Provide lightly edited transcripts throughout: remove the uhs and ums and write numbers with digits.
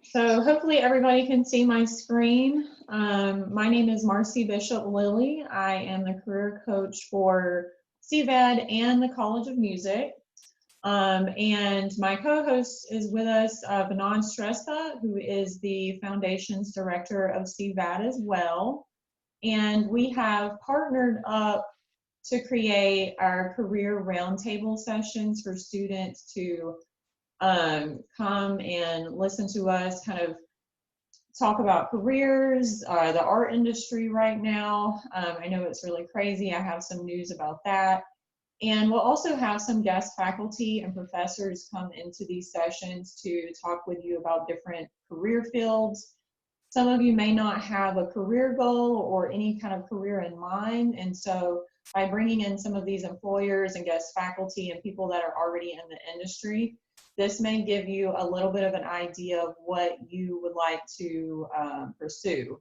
So hopefully everybody can see my screen. My name is Marcy Bishop-Lilley. I am the career coach for CVAD and the College of Music. And my co-host is with us, Binod Shrestha, who is the Foundation's Director of CVAD as well. And we have partnered up to create our career roundtable sessions for students to come and listen to us kind of talk about careers, the art industry right now. I know it's really crazy. I have some news about that. And we'll also have some guest faculty and professors come into these sessions to talk with you about different career fields. Some of you may not have a career goal or any kind of career in mind. And so by bringing in some of these employers and guest faculty and people that are already in the industry, this may give you a little bit of an idea of what you would like to pursue.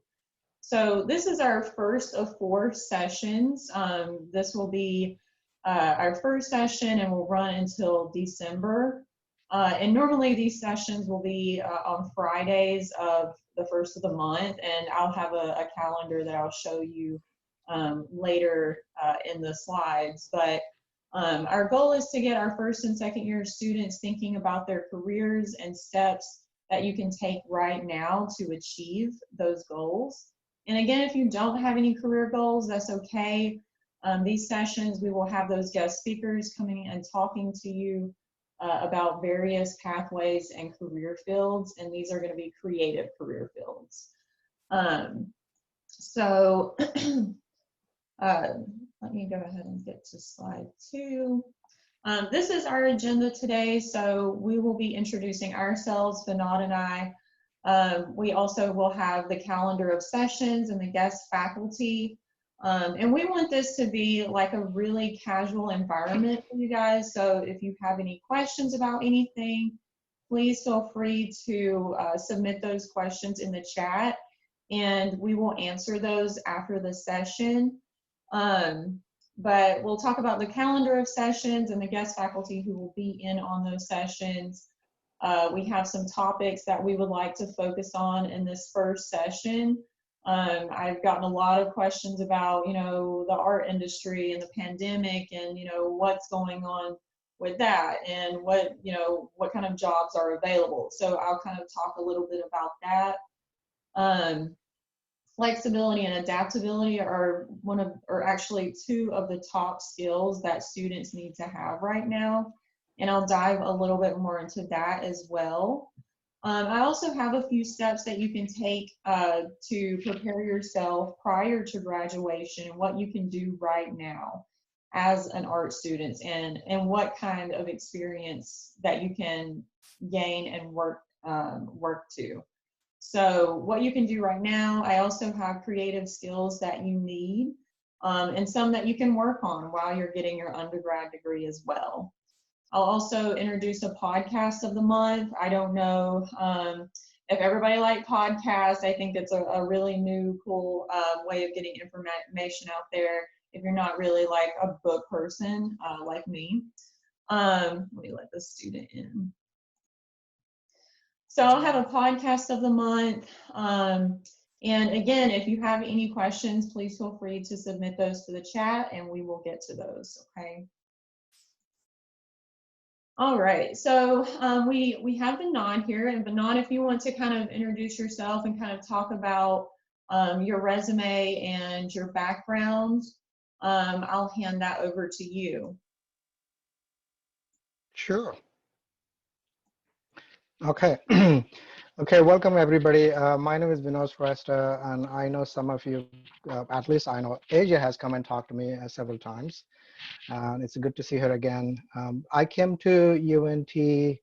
So this is our first of 4 sessions. This will be our first session and will run until December. And normally these sessions will be on Fridays of the first of the month, and I'll have a calendar that I'll show you later in the slides. But our goal is to get our first and second year students thinking about their careers and steps that you can take right now to achieve those goals. And again, if you don't have any career goals, that's okay. These sessions, we will have those guest speakers coming and talking to you about various pathways and career fields, and these are going to be creative career fields. Let me go ahead and get to slide 2. This is our agenda today. So we will be introducing ourselves, Binod and I. We also will have the calendar of sessions and the guest faculty. And we want this to be like a really casual environment for you guys. So if you have any questions about anything, please feel free to submit those questions in the chat, and we will answer those after the session. But we'll talk about the calendar of sessions and the guest faculty who will be in on those sessions. We have some topics that we would like to focus on in this first session. I've gotten a lot of questions about, the art industry and the pandemic and, what's going on with that and what kind of jobs are available. So I'll kind of talk a little bit about that. Flexibility and adaptability are actually 2 of the top skills that students need to have right now. And I'll dive a little bit more into that as well. I also have a few steps that you can take to prepare yourself prior to graduation and what you can do right now as an art student and what kind of experience that you can gain and work to. So what you can do right now, I also have creative skills that you need and some that you can work on while you're getting your undergrad degree as well. I'll also introduce a podcast of the month. I don't know if everybody likes podcasts. I think it's a really new, cool way of getting information out there if you're not really like a book person like me. Let me let the student in. So I'll have a podcast of the month. And again, if you have any questions, please feel free to submit those to the chat and we will get to those, okay? All right, so we have Binod here, and Binod, if you want to kind of introduce yourself and kind of talk about your resume and your background, I'll hand that over to you. Sure. Okay. Okay, welcome everybody. My name is Binod Shrestha, and I know some of you, at least I know Asia has come and talked to me several times. It's good to see her again. I came to UNT in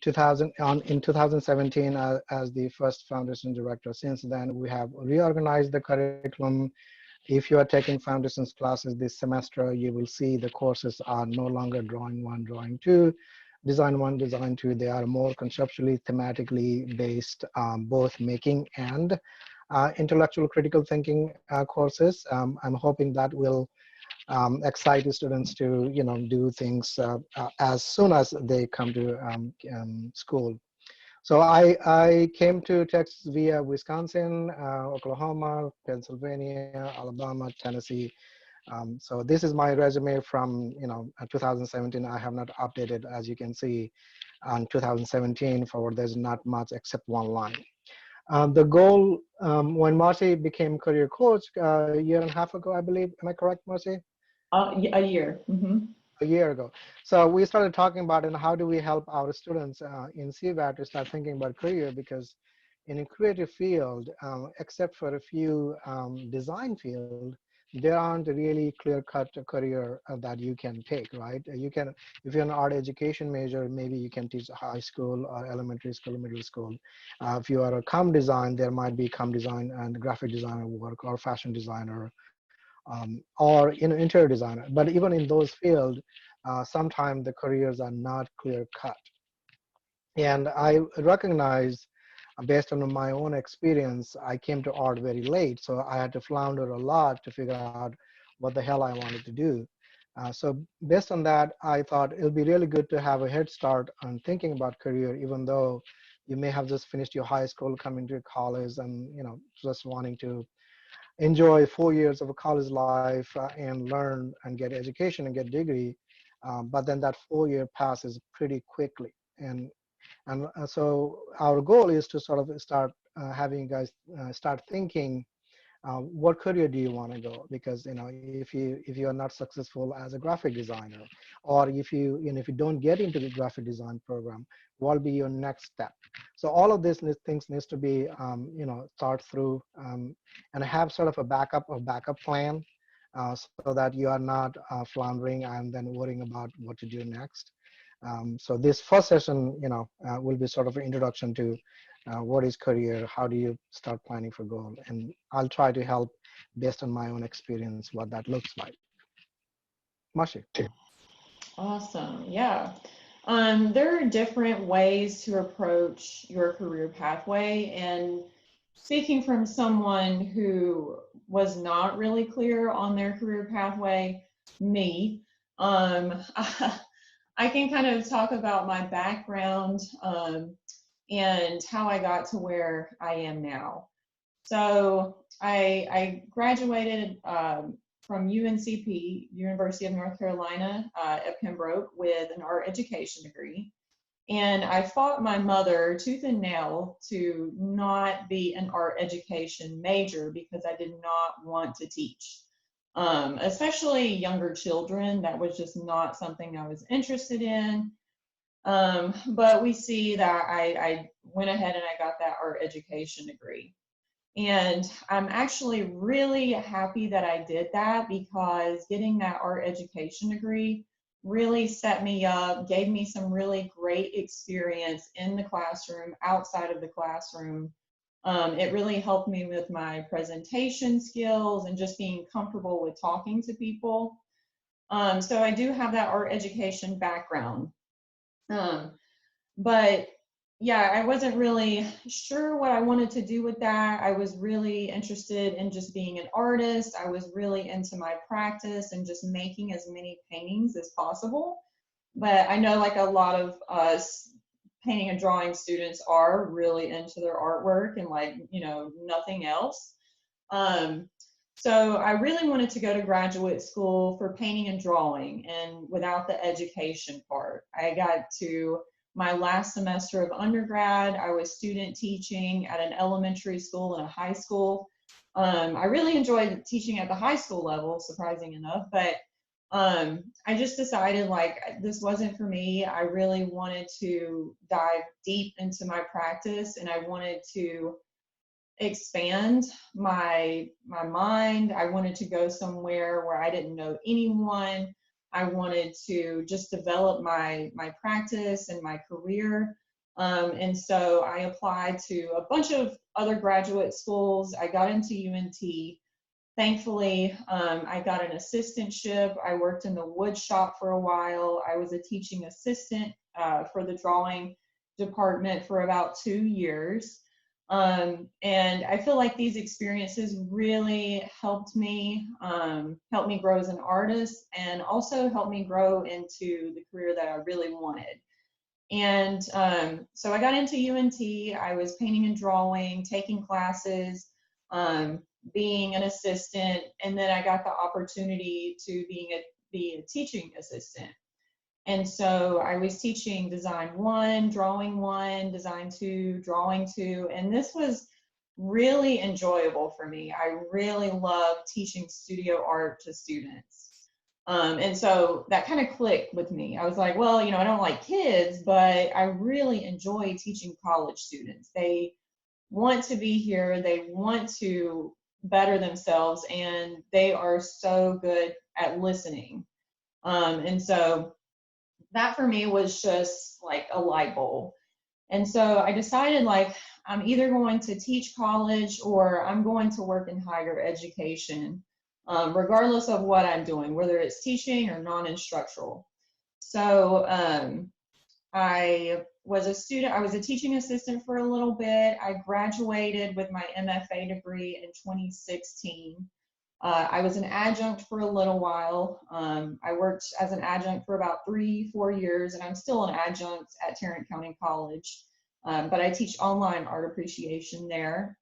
2017 as the first foundation director. Since then, we have reorganized the curriculum. If you are taking foundations classes this semester, you will see the courses are no longer drawing 1, drawing 2, design 1, design 2. They are more conceptually, thematically based, both making and intellectual critical thinking courses. I'm hoping that will excite students to do things as soon as they come to school. So I came to Texas via Wisconsin, Oklahoma, Pennsylvania, Alabama, Tennessee. So this is my resume from 2017. I have not updated, as you can see, on 2017. Forward, there's not much except one line. The goal when Marcy became career coach a year and a half ago, I believe. Am I correct, Marcy? A year. A year ago. So we started talking about how do we help our students in CVAD to start thinking about career, because in a creative field, except for a few design field, there aren't really clear-cut career that you can take, right? You can, if you're an art education major, maybe you can teach high school or elementary school, middle school. If you are a comm design, there might be comm design and graphic designer work, or fashion designer, or interior designer. But even in those fields, sometimes the careers are not clear cut. And I recognize, based on my own experience, I came to art very late, so I had to flounder a lot to figure out what the hell I wanted to do. So based on that, I thought it'll be really good to have a head start on thinking about career, even though you may have just finished your high school, coming to college, and just wanting to enjoy 4 years of a college life and learn and get education and get degree. But then that 4 year passes pretty quickly. And so our goal is to sort of start having you guys start thinking, what career do you want to go? Because if you are not successful as a graphic designer, or if you don't get into the graphic design program, what will be your next step? So all of these things needs to be thought through, and have sort of a backup plan, so that you are not floundering and then worrying about what to do next. So this first session, will be sort of an introduction to what is career, how do you start planning for goal, and I'll try to help based on my own experience what that looks like. Marcy. Awesome. Yeah. There are different ways to approach your career pathway. And speaking from someone who was not really clear on their career pathway, me, I can kind of talk about my background and how I got to where I am now. So I graduated from UNCP, University of North Carolina at Pembroke, with an art education degree. And I fought my mother tooth and nail to not be an art education major because I did not want to teach, especially younger children. That was just not something I was interested in. But we see that I went ahead and I got that art education degree. And I'm actually really happy that I did that, because getting that art education degree really set me up, gave me some really great experience in the classroom, outside of the classroom. It really helped me with my presentation skills and just being comfortable with talking to people. So I do have that art education background. But yeah, I wasn't really sure what I wanted to do with that. I was really interested in just being an artist. I was really into my practice and just making as many paintings as possible. But I know like a lot of us painting and drawing students are really into their artwork and like, nothing else. So I really wanted to go to graduate school for painting and drawing, and without the education part. I got to my last semester of undergrad, I was student teaching at an elementary school and a high school. I really enjoyed teaching at the high school level, surprising enough, but I just decided like this wasn't for me. I really wanted to dive deep into my practice, and I wanted to expand my mind. I wanted to go somewhere where I didn't know anyone. I wanted to just develop my practice and my career. And so I applied to a bunch of other graduate schools. I got into UNT. Thankfully, I got an assistantship. I worked in the wood shop for a while. I was a teaching assistant for the drawing department for about 2 years. And I feel like these experiences really helped me grow as an artist, and also helped me grow into the career that I really wanted. And so I got into UNT. I was painting and drawing, taking classes, being an assistant, and then I got the opportunity to be a teaching assistant. And so I was teaching design 1, drawing 1, design 2, drawing 2, and this was really enjoyable for me. I really love teaching studio art to students. And so that kind of clicked with me. I was like, well, you know, I don't like kids, but I really enjoy teaching college students. They want to be here, they want to better themselves, and they are so good at listening. And so that for me was just like a light bulb. And so I decided, like, I'm either going to teach college or I'm going to work in higher education, regardless of what I'm doing, whether it's teaching or non-instructional. So I was a teaching assistant for a little bit. I graduated with my MFA degree in 2016. I was an adjunct for a little while. I worked as an adjunct for about 3-4 years, and I'm still an adjunct at Tarrant County College, but I teach online art appreciation there.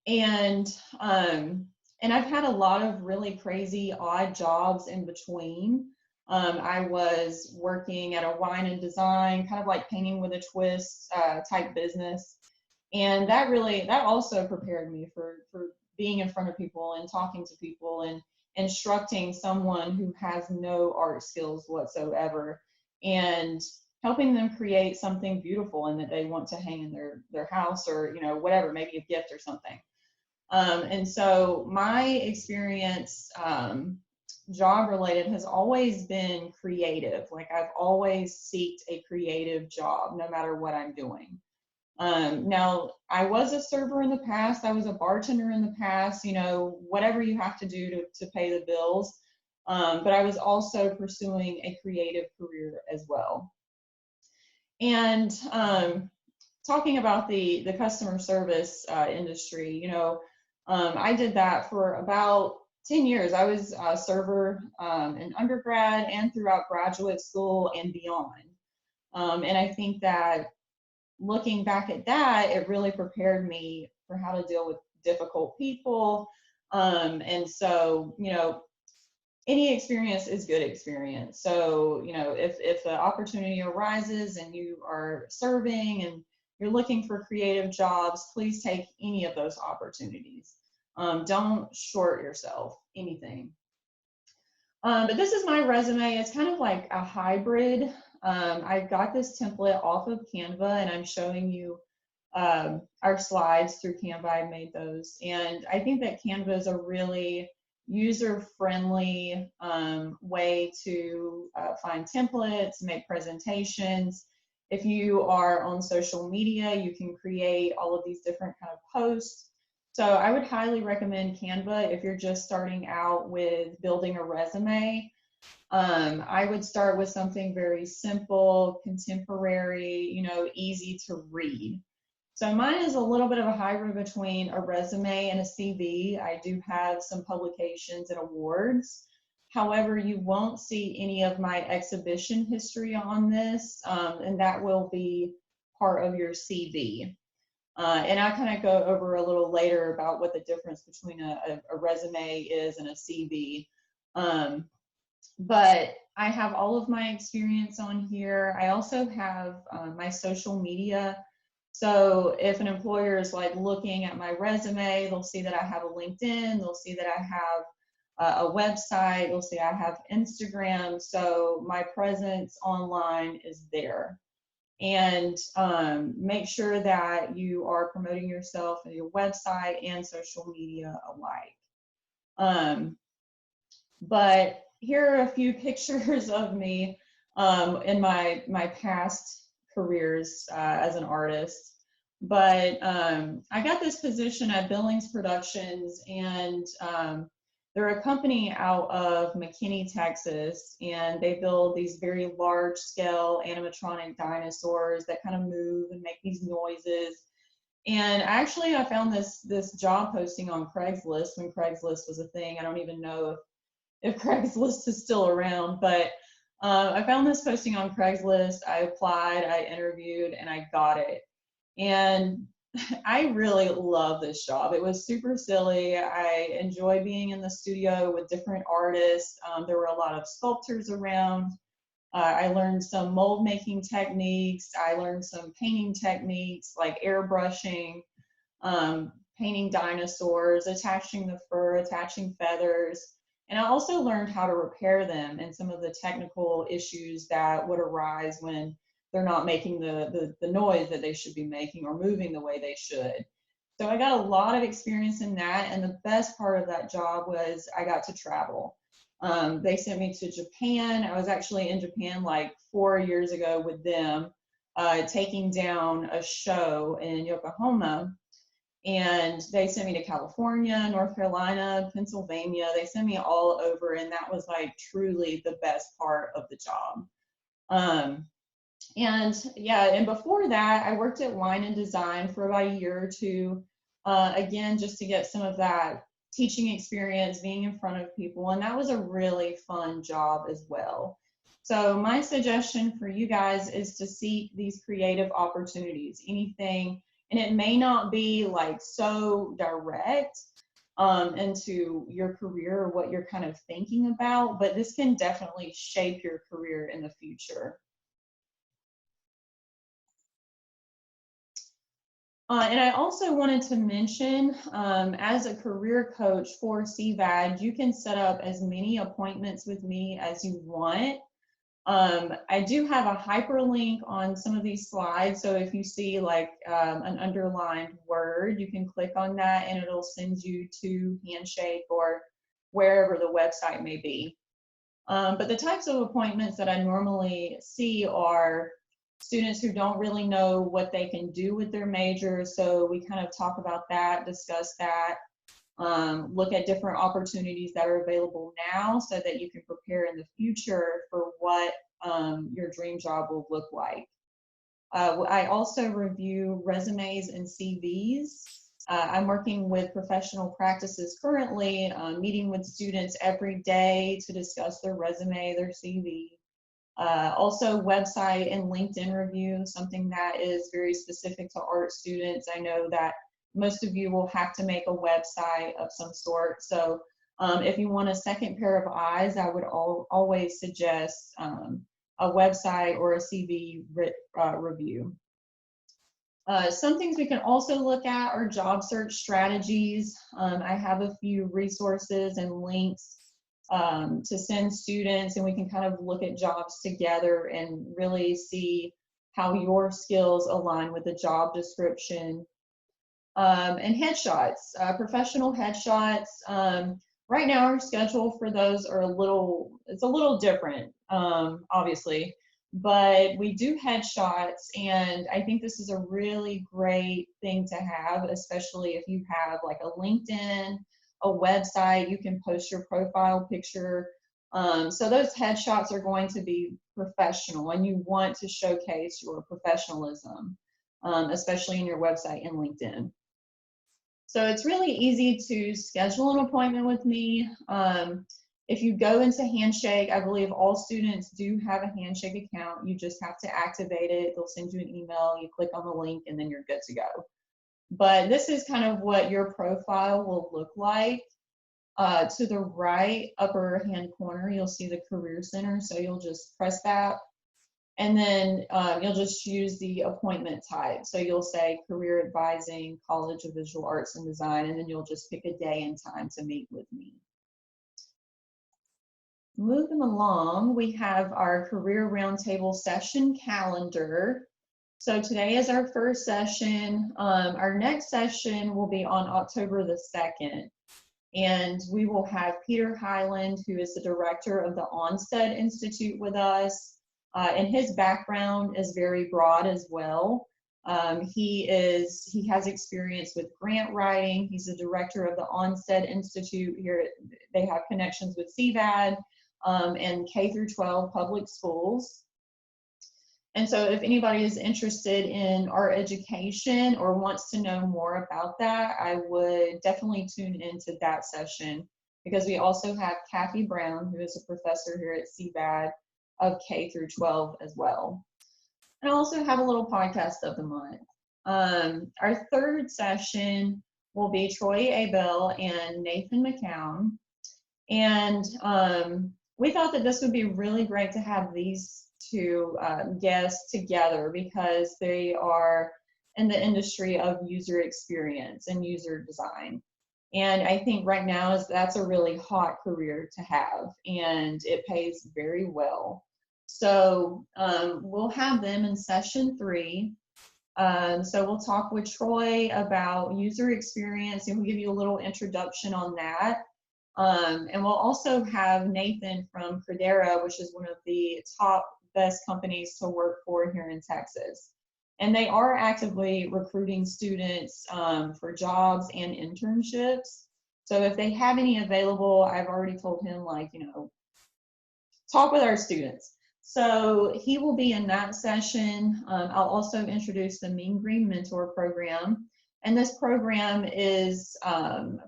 And I've had a lot of really crazy, odd jobs in between. I was working at a wine and design, kind of like painting with a twist type business. And that also prepared me for being in front of people and talking to people and instructing someone who has no art skills whatsoever and helping them create something beautiful and that they want to hang in their house, or, you know, whatever, maybe a gift or something. And so my experience, job related, has always been creative. Like, I've always sought a creative job no matter what I'm doing. Now, I was a server in the past, I was a bartender in the past, you know, whatever you have to do to pay the bills. But I was also pursuing a creative career as well. And talking about the customer service industry, you know, I did that for about 10 years. I was a server in undergrad and throughout graduate school and beyond. And I think that looking back at that, it really prepared me for how to deal with difficult people. And so, you know, any experience is good experience. So, you know, if the opportunity arises and you are serving and you're looking for creative jobs, please take any of those opportunities. Don't short yourself anything. But this is my resume. It's kind of like a hybrid. I got this template off of Canva, and I'm showing you our slides through Canva. I made those. And I think that Canva is a really user-friendly way to find templates, make presentations. If you are on social media, you can create all of these different kind of posts. So I would highly recommend Canva if you're just starting out with building a resume. I would start with something very simple, contemporary, you know, easy to read. So mine is a little bit of a hybrid between a resume and a CV. I do have some publications and awards. However, you won't see any of my exhibition history on this, and that will be part of your CV. And I kind of go over a little later about what the difference between a resume is and a CV. But I have all of my experience on here. I also have my social media. So if an employer is like looking at my resume, they'll see that I have a LinkedIn, they'll see that I have a website, they'll see I have Instagram. So my presence online is there. And make sure that you are promoting yourself and your website and social media alike. But here are a few pictures of me in my past careers as an artist. But I got this position at Billings Productions, and they're a company out of McKinney, Texas, and they build these very large-scale animatronic dinosaurs that kind of move and make these noises. And actually, I found this job posting on Craigslist when Craigslist was a thing. I don't even know if Craigslist is still around, but I found this posting on Craigslist. I applied, I interviewed, and I got it. And I really love this job. It was super silly. I enjoy being in the studio with different artists. There were a lot of sculptors around. I learned some mold making techniques. I learned some painting techniques like airbrushing, painting dinosaurs, attaching the fur, attaching feathers. And I also learned how to repair them and some of the technical issues that would arise when they're not making the noise that they should be making or moving the way they should. So I got a lot of experience in that. And the best part of that job was I got to travel. They sent me to Japan. I was actually in Japan like 4 years ago with them, taking down a show in Yokohama. And they sent me to California, North Carolina, Pennsylvania. They sent me all over, and that was like truly the best part of the job. And yeah, and before that, I worked at Wine and Design for about a year or two, again, just to get some of that teaching experience, being in front of people, and that was a really fun job as well. So my suggestion for you guys is to seek these creative opportunities, anything, and it may not be like so direct into your career or what you're kind of thinking about, but this can definitely shape your career in the future. And I also wanted to mention, as a career coach for CVAD, you can set up as many appointments with me as you want. I do have a hyperlink on some of these slides, so if you see like an underlined word, you can click on that and it'll send you to Handshake or wherever the website may be. But the types of appointments that I normally see are students who don't really know what they can do with their major, so we kind of talk about that, discuss that, look at different opportunities that are available now so that you can prepare in the future for what your dream job will look like. I also review resumes and CVs. I'm working with professional practices currently, meeting with students every day to discuss their resume, their CV. Also website and LinkedIn review, something that is very specific to art students. I know that most of you will have to make a website of some sort. So if you want a second pair of eyes, I would always suggest a website or a CV review. Some things we can also look at are job search strategies. I have a few resources and links to send students, and we can kind of look at jobs together and really see how your skills align with the job description. And headshots, professional headshots. Right now our schedule for those are it's a little different, obviously, but we do headshots, and I think this is a really great thing to have, especially if you have like a LinkedIn, a website, you can post your profile picture. So those headshots are going to be professional, and you want to showcase your professionalism, especially in your website and LinkedIn. So it's really easy to schedule an appointment with me. If you go into Handshake, I believe all students do have a Handshake account. You just have to activate it. They'll send you an email, you click on the link, and then you're good to go. But this is kind of what your profile will look like. To the right upper hand corner, you'll see the Career Center. So you'll just press that, and then you'll just choose the appointment type. So you'll say Career Advising, College of Visual Arts and Design, and then you'll just pick a day and time to meet with me. Moving along, we have our Career Roundtable session calendar. So today is our first session. Our next session will be on October the 2nd. And we will have Peter Highland, who is the director of the Onstead Institute, with us. And his background is very broad as well. He has experience with grant writing. He's the director of the Onstead Institute. Here they have connections with CVAD and K through 12 public schools. And so if anybody is interested in art education or wants to know more about that, I would definitely tune into that session, because we also have Kathy Brown, who is a professor here at CVAD, of K through 12 as well. And I also have a little podcast of the month. Our third session will be Troy Abel and Nathan McCown. And we thought that this would be really great to have these two guests together because they are in the industry of user experience and user design. And I think right now that's a really hot career to have, and it pays very well. So we'll have them in session 3. So we'll talk with Troy about user experience, and we'll give you a little introduction on that. And we'll also have Nathan from Credera, which is one of the top best companies to work for here in Texas. And they are actively recruiting students for jobs and internships. So if they have any available, I've already told him, like, you know, talk with our students. So he will be in that session. I'll also introduce the Mean Green Mentor Program. And this program is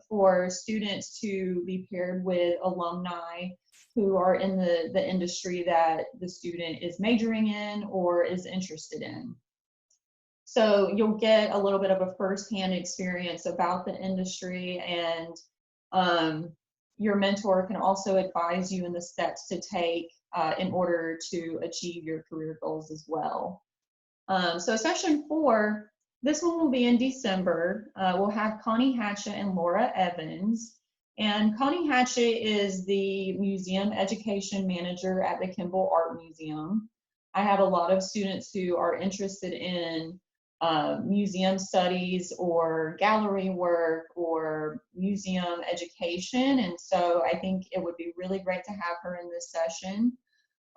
for students to be paired with alumni who are in the industry that the student is majoring in or is interested in. So you'll get a little bit of a firsthand experience about the industry, and your mentor can also advise you in the steps to take in order to achieve your career goals as well. So session 4, this one will be in December. We'll have Connie Hatchett and Laura Evans. And Connie Hatchett is the museum education manager at the Kimball Art Museum. I have a lot of students who are interested in museum studies or gallery work or museum education. And so I think it would be really great to have her in this session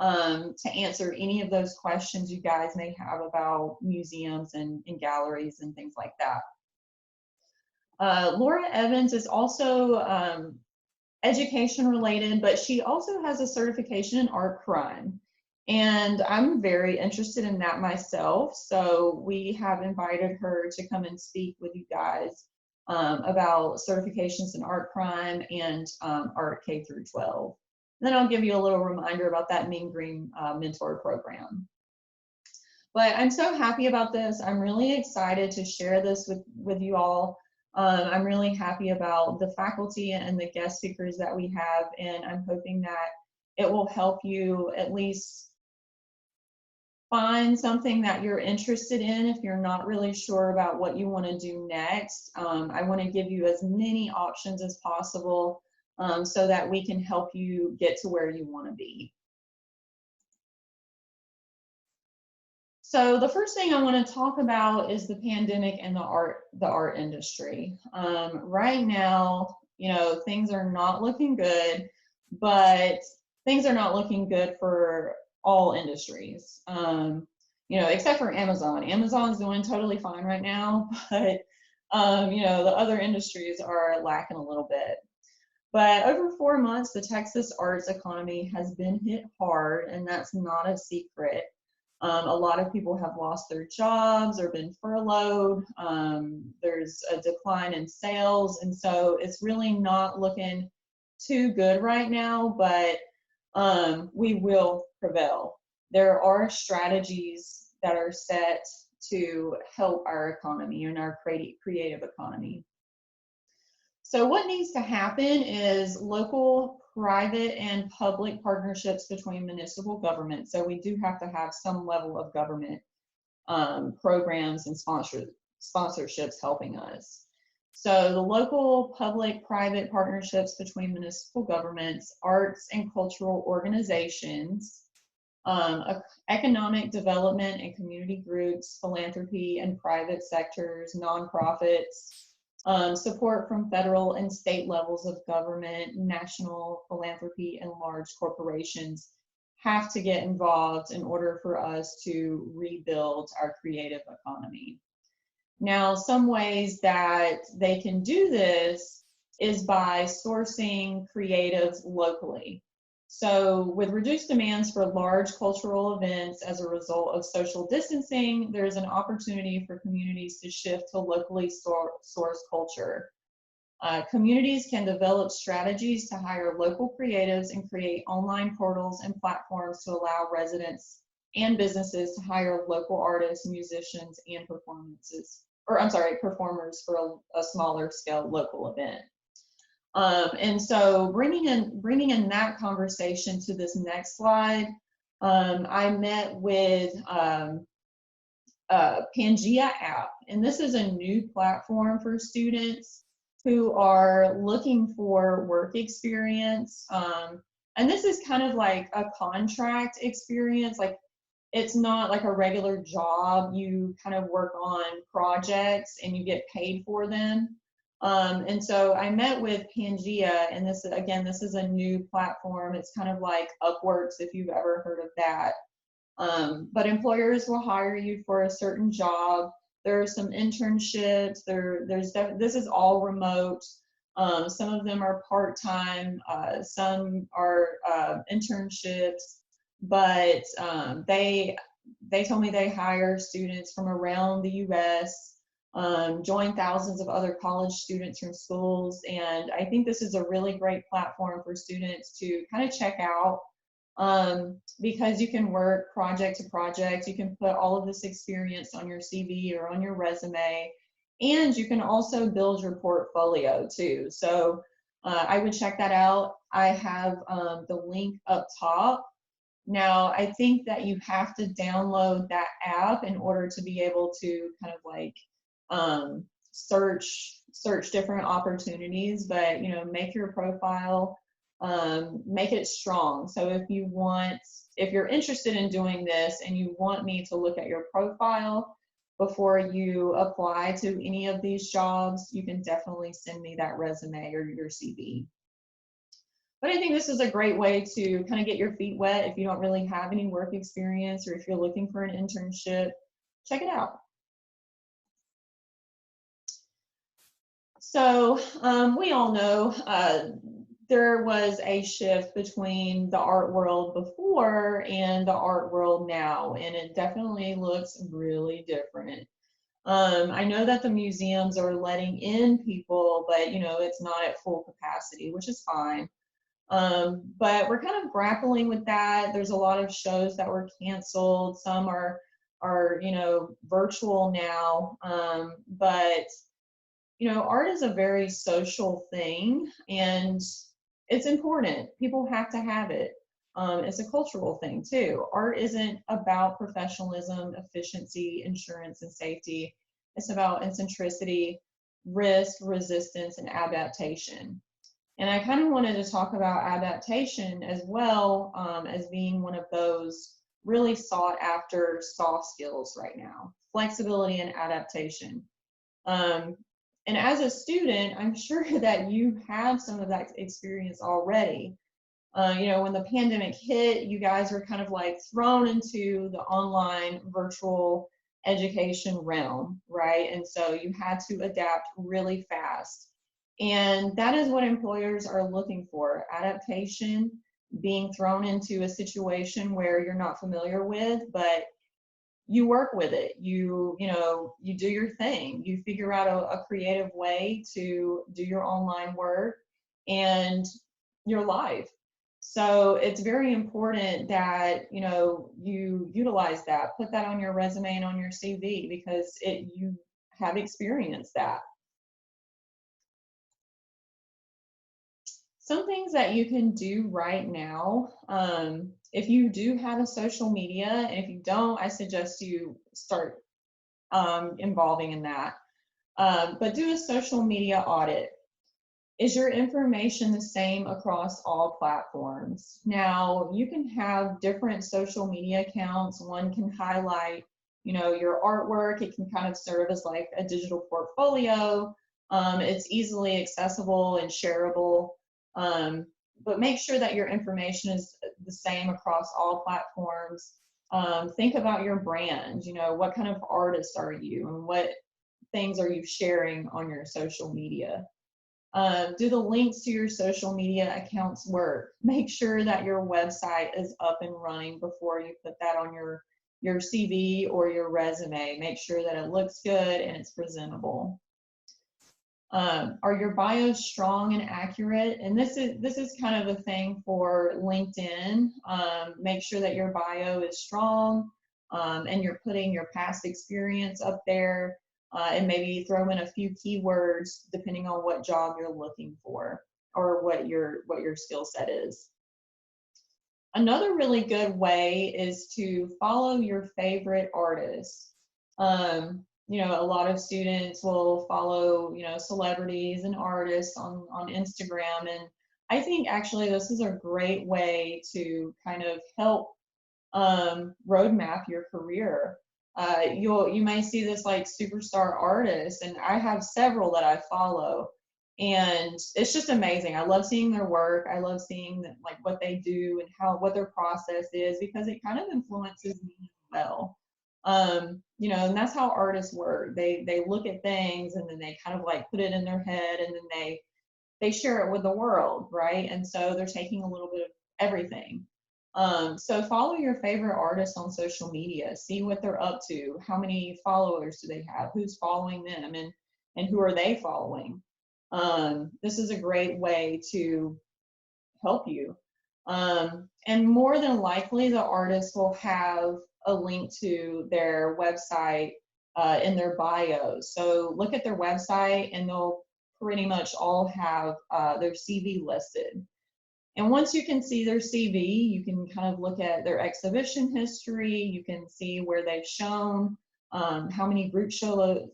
to answer any of those questions you guys may have about museums and galleries and things like that. Laura Evans is also education related, but she also has a certification in art crime. And I'm very interested in that myself. So we have invited her to come and speak with you guys about certifications in art crime and art K through 12. And then I'll give you a little reminder about that Mean Green Mentor Program. But I'm so happy about this. I'm really excited to share this with you all. I'm really happy about the faculty and the guest speakers that we have, and I'm hoping that it will help you at least find something that you're interested in if you're not really sure about what you want to do next. I want to give you as many options as possible so that we can help you get to where you want to be. So the first thing I want to talk about is the pandemic and the art industry. Right now, you know, things are not looking good, but things are not looking good for all industries, you know, except for Amazon. Amazon's doing totally fine right now, but you know, the other industries are lacking a little bit. But over 4 months, the Texas arts economy has been hit hard, and that's not a secret. A lot of people have lost their jobs or been furloughed. There's a decline in sales, and so it's really not looking too good right now, but we will prevail. There are strategies that are set to help our economy and our creative economy. So what needs to happen is local, private, and public partnerships between municipal governments. So we do have to have some level of government programs and sponsorships helping us. So the local, public, private partnerships between municipal governments, arts and cultural organizations, economic development and community groups, philanthropy and private sectors, nonprofits, support from federal and state levels of government, national philanthropy, and large corporations have to get involved in order for us to rebuild our creative economy. Now, some ways that they can do this is by sourcing creatives locally. So with reduced demands for large cultural events as a result of social distancing, there's an opportunity for communities to shift to locally sourced culture. Communities can develop strategies to hire local creatives and create online portals and platforms to allow residents and businesses to hire local artists, musicians, and performers for a smaller scale local event. And so bringing in that conversation to this next slide, I met with Pangea app, and this is a new platform for students who are looking for work experience. And this is kind of like a contract experience, like it's not like a regular job. You kind of work on projects and you get paid for them. And so I met with Pangea, and this is a new platform. It's kind of like Upworks, if you've ever heard of that. But employers will hire you for a certain job. There are some internships. This is all remote. Some of them are part-time. Some are internships. But they told me they hire students from around the U.S., join thousands of other college students from schools, and I think this is a really great platform for students to kind of check out, because you can work project to project. You can put all of this experience on your CV or on your resume, and you can also build your portfolio too. So I would check that out. I have the link up top. Now, I think that you have to download that app in order to be able to kind of like search different opportunities, but make your profile, make it strong. So if you're interested in doing this and you want me to look at your profile before you apply to any of these jobs, you can definitely send me that resume or your CV. But I think this is a great way to kind of get your feet wet if you don't really have any work experience, or if you're looking for an internship, check it out. So we all know there was a shift between the art world before and the art world now, and it definitely looks really different. I know that the museums are letting in people, but it's not at full capacity, which is fine. But we're kind of grappling with that. There's a lot of shows that were canceled. Some are virtual now. But art is a very social thing, and it's important. People have to have it. It's a cultural thing too. Art isn't about professionalism, efficiency, insurance, and safety. It's about eccentricity, risk, resistance, and adaptation. And I kind of wanted to talk about adaptation as well, as being one of those really sought after soft skills right now, flexibility and adaptation. And as a student, I'm sure that you have some of that experience already. When the pandemic hit, you guys were kind of like thrown into the online virtual education realm, right? And so you had to adapt really fast. And that is what employers are looking for: adaptation, being thrown into a situation where you're not familiar with, but you work with it. You do your thing. You figure out a creative way to do your online work and your life. So it's very important that you utilize that, put that on your resume and on your CV, because you have experienced that. Some things that you can do right now, if you do have a social media, and if you don't, I suggest you start involving in that. But do a social media audit. Is your information the same across all platforms? Now, you can have different social media accounts. One can highlight, your artwork. It can kind of serve as like a digital portfolio. It's easily accessible and shareable. But make sure that your information is the same across all platforms. Think about your brand. What kind of artist are you, and what things are you sharing on your social media? Do the links to your social media accounts work? Make sure that your website is up and running before you put that on your CV or your resume. Make sure that it looks good and it's presentable. Are your bios strong and accurate? And this is kind of a thing for LinkedIn. Make sure that your bio is strong, and you're putting your past experience up there, and maybe throw in a few keywords depending on what job you're looking for or what your skill set is. Another really good way is to follow your favorite artists. You know, a lot of students will follow, you know, celebrities and artists on Instagram. And I think actually this is a great way to kind of help roadmap your career. You may see this like superstar artist, and I have several that I follow, and it's just amazing. I love seeing their work. I love seeing like what they do and what their process is, because it kind of influences me as well. You know, and that's how artists work. They look at things and then they kind of like put it in their head, and then they share it with the world, right? And so they're taking a little bit of everything. So follow your favorite artists on social media, see what they're up to, how many followers do they have, who's following them, and who are they following. This is a great way to help you. And more than likely, the artist will have a link to their website in their bios. So look at their website, and they'll pretty much all have their CV listed. And once you can see their CV, you can kind of look at their exhibition history. You can see where they've shown, how many group shows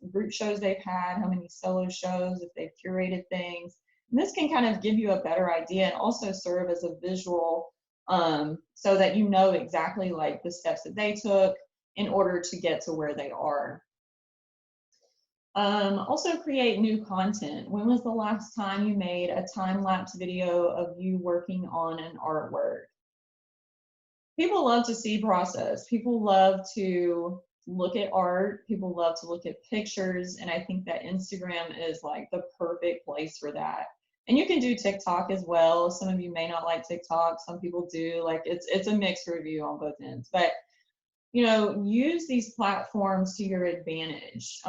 they've had, how many solo shows, if they've curated things. And this can kind of give you a better idea and also serve as a visual, so that you know exactly like the steps that they took in order to get to where they are. Also create new content. When was the last time you made a time-lapse video of you working on an artwork? People love to see process. People love to look at art. People love to look at pictures. And I think that Instagram is like the perfect place for that. And you can do TikTok as well. Some of you may not like TikTok. Some people do. Like it's a mixed review on both ends. But you know, use these platforms to your advantage.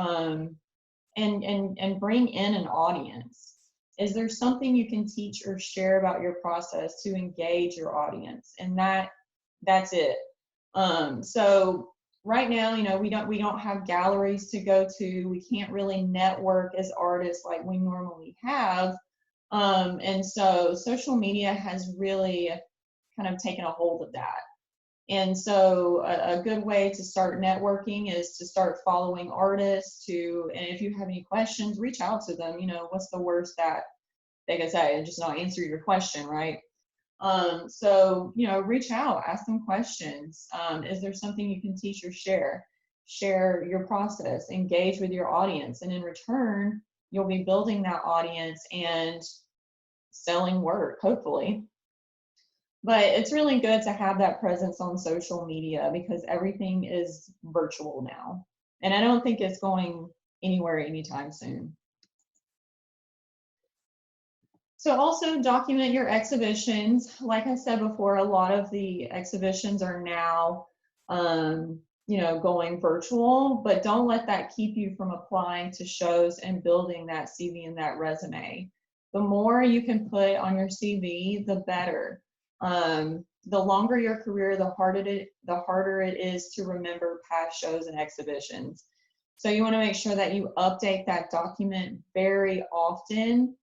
And bring in an audience. Is there something you can teach or share about your process to engage your audience? And that's it. So right now, you know, we don't have galleries to go to. We can't really network as artists like we normally have. And so social media has really kind of taken a hold of that. And so a good way to start networking is to start following artists, and if you have any questions, reach out to them. You know, what's the worst that they can say? And just not answer your question, right? So, you know, reach out, ask them questions. Is there something you can teach or share? Share your process, engage with your audience, and in return, you'll be building that audience and selling work, hopefully. But it's really good to have that presence on social media because everything is virtual now. And I don't think it's going anywhere anytime soon. So also document your exhibitions. Like I said before, a lot of the exhibitions are now, you know, going virtual, but don't let that keep you from applying to shows and building that CV and that resume. The more you can put on your CV, the better. The longer your career, the harder it is to remember past shows and exhibitions. So you want to make sure that you update that document very often,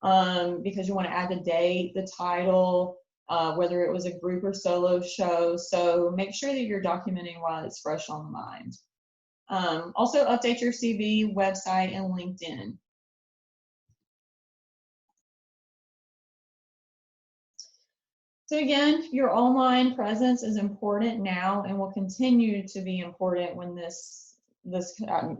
because you want to add the date, the title, whether it was a group or solo show. So make sure that you're documenting while it's fresh on the mind. Also update your CV, website, and LinkedIn. So again, your online presence is important now and will continue to be important when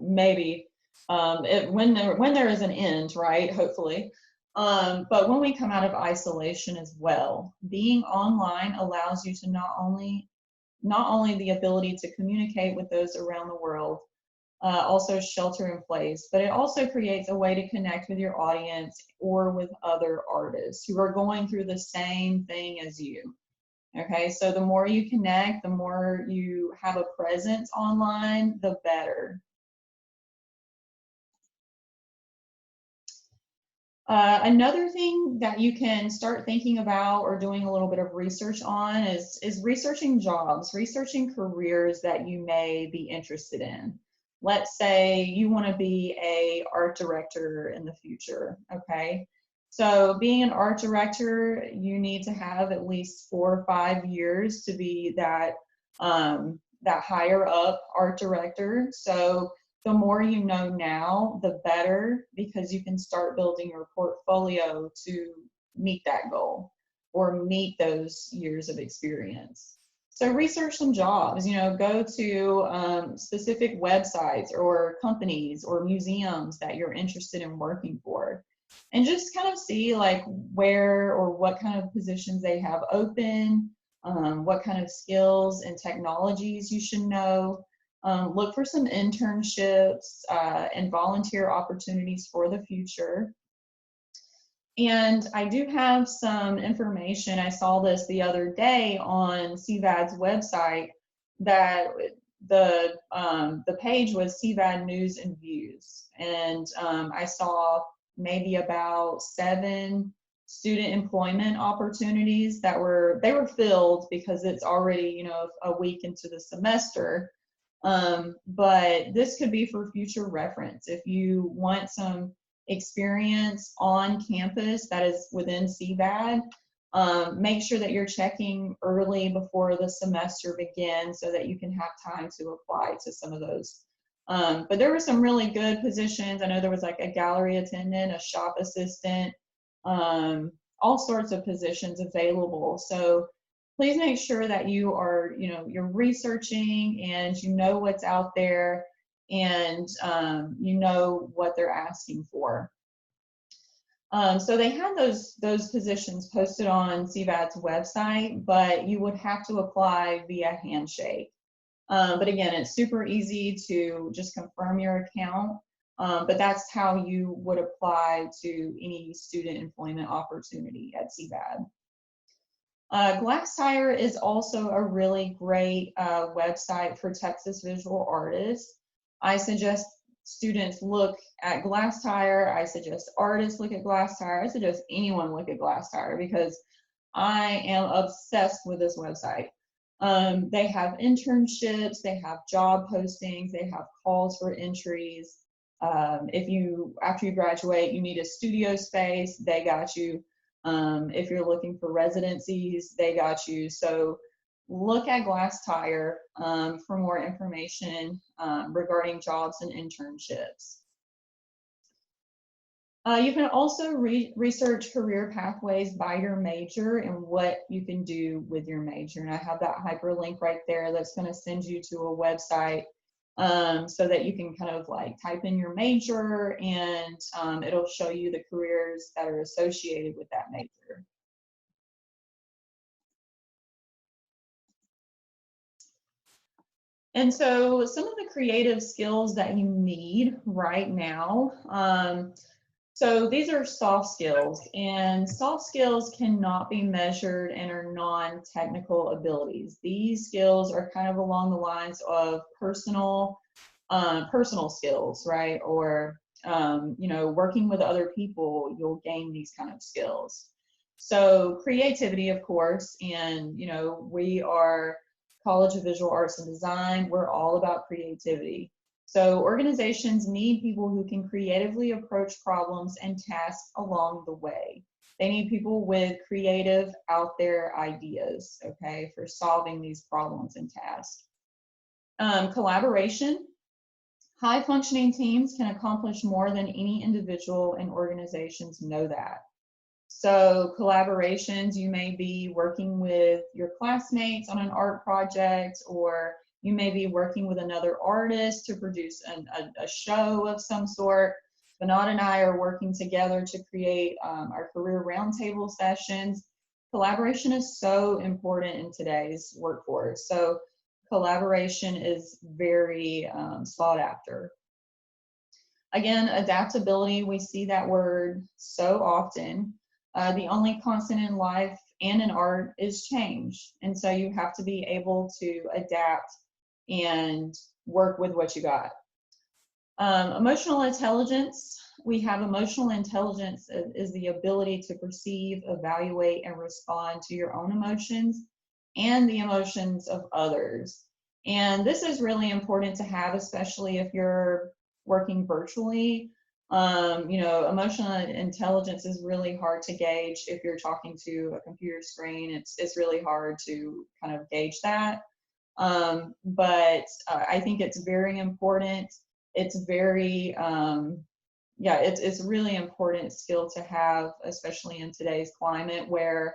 maybe when there is an end, right? Hopefully. But when we come out of isolation as well, being online allows you to not only the ability to communicate with those around the world, also shelter in place, but it also creates a way to connect with your audience or with other artists who are going through the same thing as you. Okay, so the more you connect, the more you have a presence online, the better. Another thing that you can start thinking about or doing a little bit of research on is researching jobs, researching careers that you may be interested in. Let's say you want to be an art director in the future, okay? So being an art director, you need to have at least 4 or 5 years to be that that higher up art director. So the more you know now, the better, because you can start building your portfolio to meet that goal or meet those years of experience. So research some jobs, you know, go to specific websites or companies or museums that you're interested in working for, and just kind of see like where or what kind of positions they have open, what kind of skills and technologies you should know. Look for some internships and volunteer opportunities for the future. And I do have some information. I saw this the other day on CVAD's website that the page was CVAD News and Views. And I saw maybe about 7 student employment opportunities that were filled because it's already, you know, a week into the semester. But this could be for future reference. If you want some experience on campus that is within CVAD, make sure that you're checking early before the semester begins so that you can have time to apply to some of those. But there were some really good positions. I know there was like a gallery attendant, a shop assistant, all sorts of positions available. So please make sure that you are, you know, you're researching and you know what's out there, and you know what they're asking for. So they had those positions posted on CVAD's website, but you would have to apply via handshake. But again, it's super easy to just confirm your account, but that's how you would apply to any student employment opportunity at CVAD. Glasstire is also a really great website for Texas visual artists. I suggest students look at Glasstire. I suggest artists look at Glasstire. I suggest anyone look at Glasstire because I am obsessed with this website. They have internships, they have job postings, they have calls for entries. If you, after you graduate, you need a studio space, they got you. If you're looking for residencies, they got you. So look at Glasstire for more information regarding jobs and internships. You can also research career pathways by your major and what you can do with your major. And I have that hyperlink right there that's going to send you to a website so that you can kind of like type in your major, and it'll show you the careers that are associated with that major. And so some of the creative skills that you need right now, so these are soft skills, and soft skills cannot be measured and are non-technical abilities. These skills are kind of along the lines of personal skills, right? Or, you know, working with other people, you'll gain these kind of skills. So creativity, of course, and, you know, we are College of Visual Arts and Design. We're all about creativity. So organizations need people who can creatively approach problems and tasks along the way. They need people with creative, out there ideas, okay, for solving these problems and tasks. Collaboration. High functioning teams can accomplish more than any individual, and organizations know that. So collaborations, you may be working with your classmates on an art project, or you may be working with another artist to produce a show of some sort. Binod and I are working together to create our career roundtable sessions. Collaboration is so important in today's workforce. So collaboration is very sought after. Again, adaptability, we see that word so often. The only constant in life and in art is change. And so you have to be able to adapt and work with what you got. Emotional intelligence, we have emotional intelligence is the ability to perceive, evaluate, and respond to your own emotions and the emotions of others. And this is really important to have, especially if you're working virtually. Emotional intelligence is really hard to gauge if you're talking to a computer screen. It's really hard to kind of gauge that. But I think it's very important. It's very, it's really important skill to have, especially in today's climate where,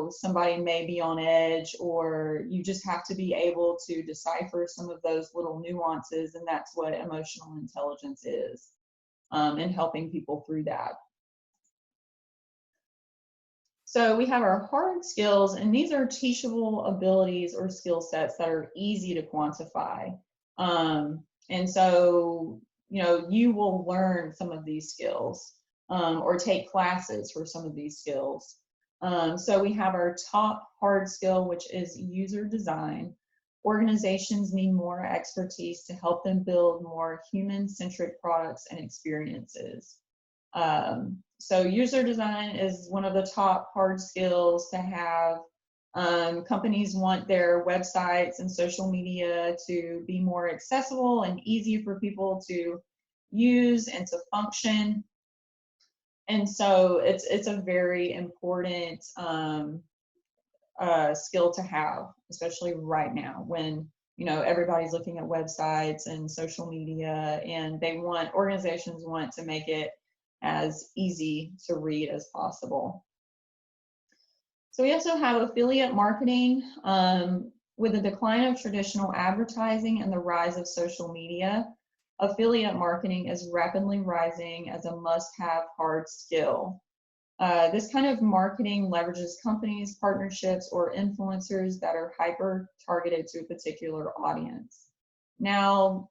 somebody may be on edge, or you just have to be able to decipher some of those little nuances, and that's what emotional intelligence is, and helping people through that. So we have our hard skills, and these are teachable abilities or skill sets that are easy to quantify. And so, you will learn some of these skills, or take classes for some of these skills. So we have our top hard skill, which is user design. Organizations need more expertise to help them build more human-centric products and experiences. So user design is one of the top hard skills to have. Companies want their websites and social media to be more accessible and easy for people to use and to function. And so it's a very important skill to have, especially right now when everybody's looking at websites and social media, and organizations want to make it as easy to read as possible. So we also have affiliate marketing. With the decline of traditional advertising and the rise of social media, affiliate marketing is rapidly rising as a must-have hard skill. This kind of marketing leverages companies, partnerships, or influencers that are hyper-targeted to a particular audience. Now,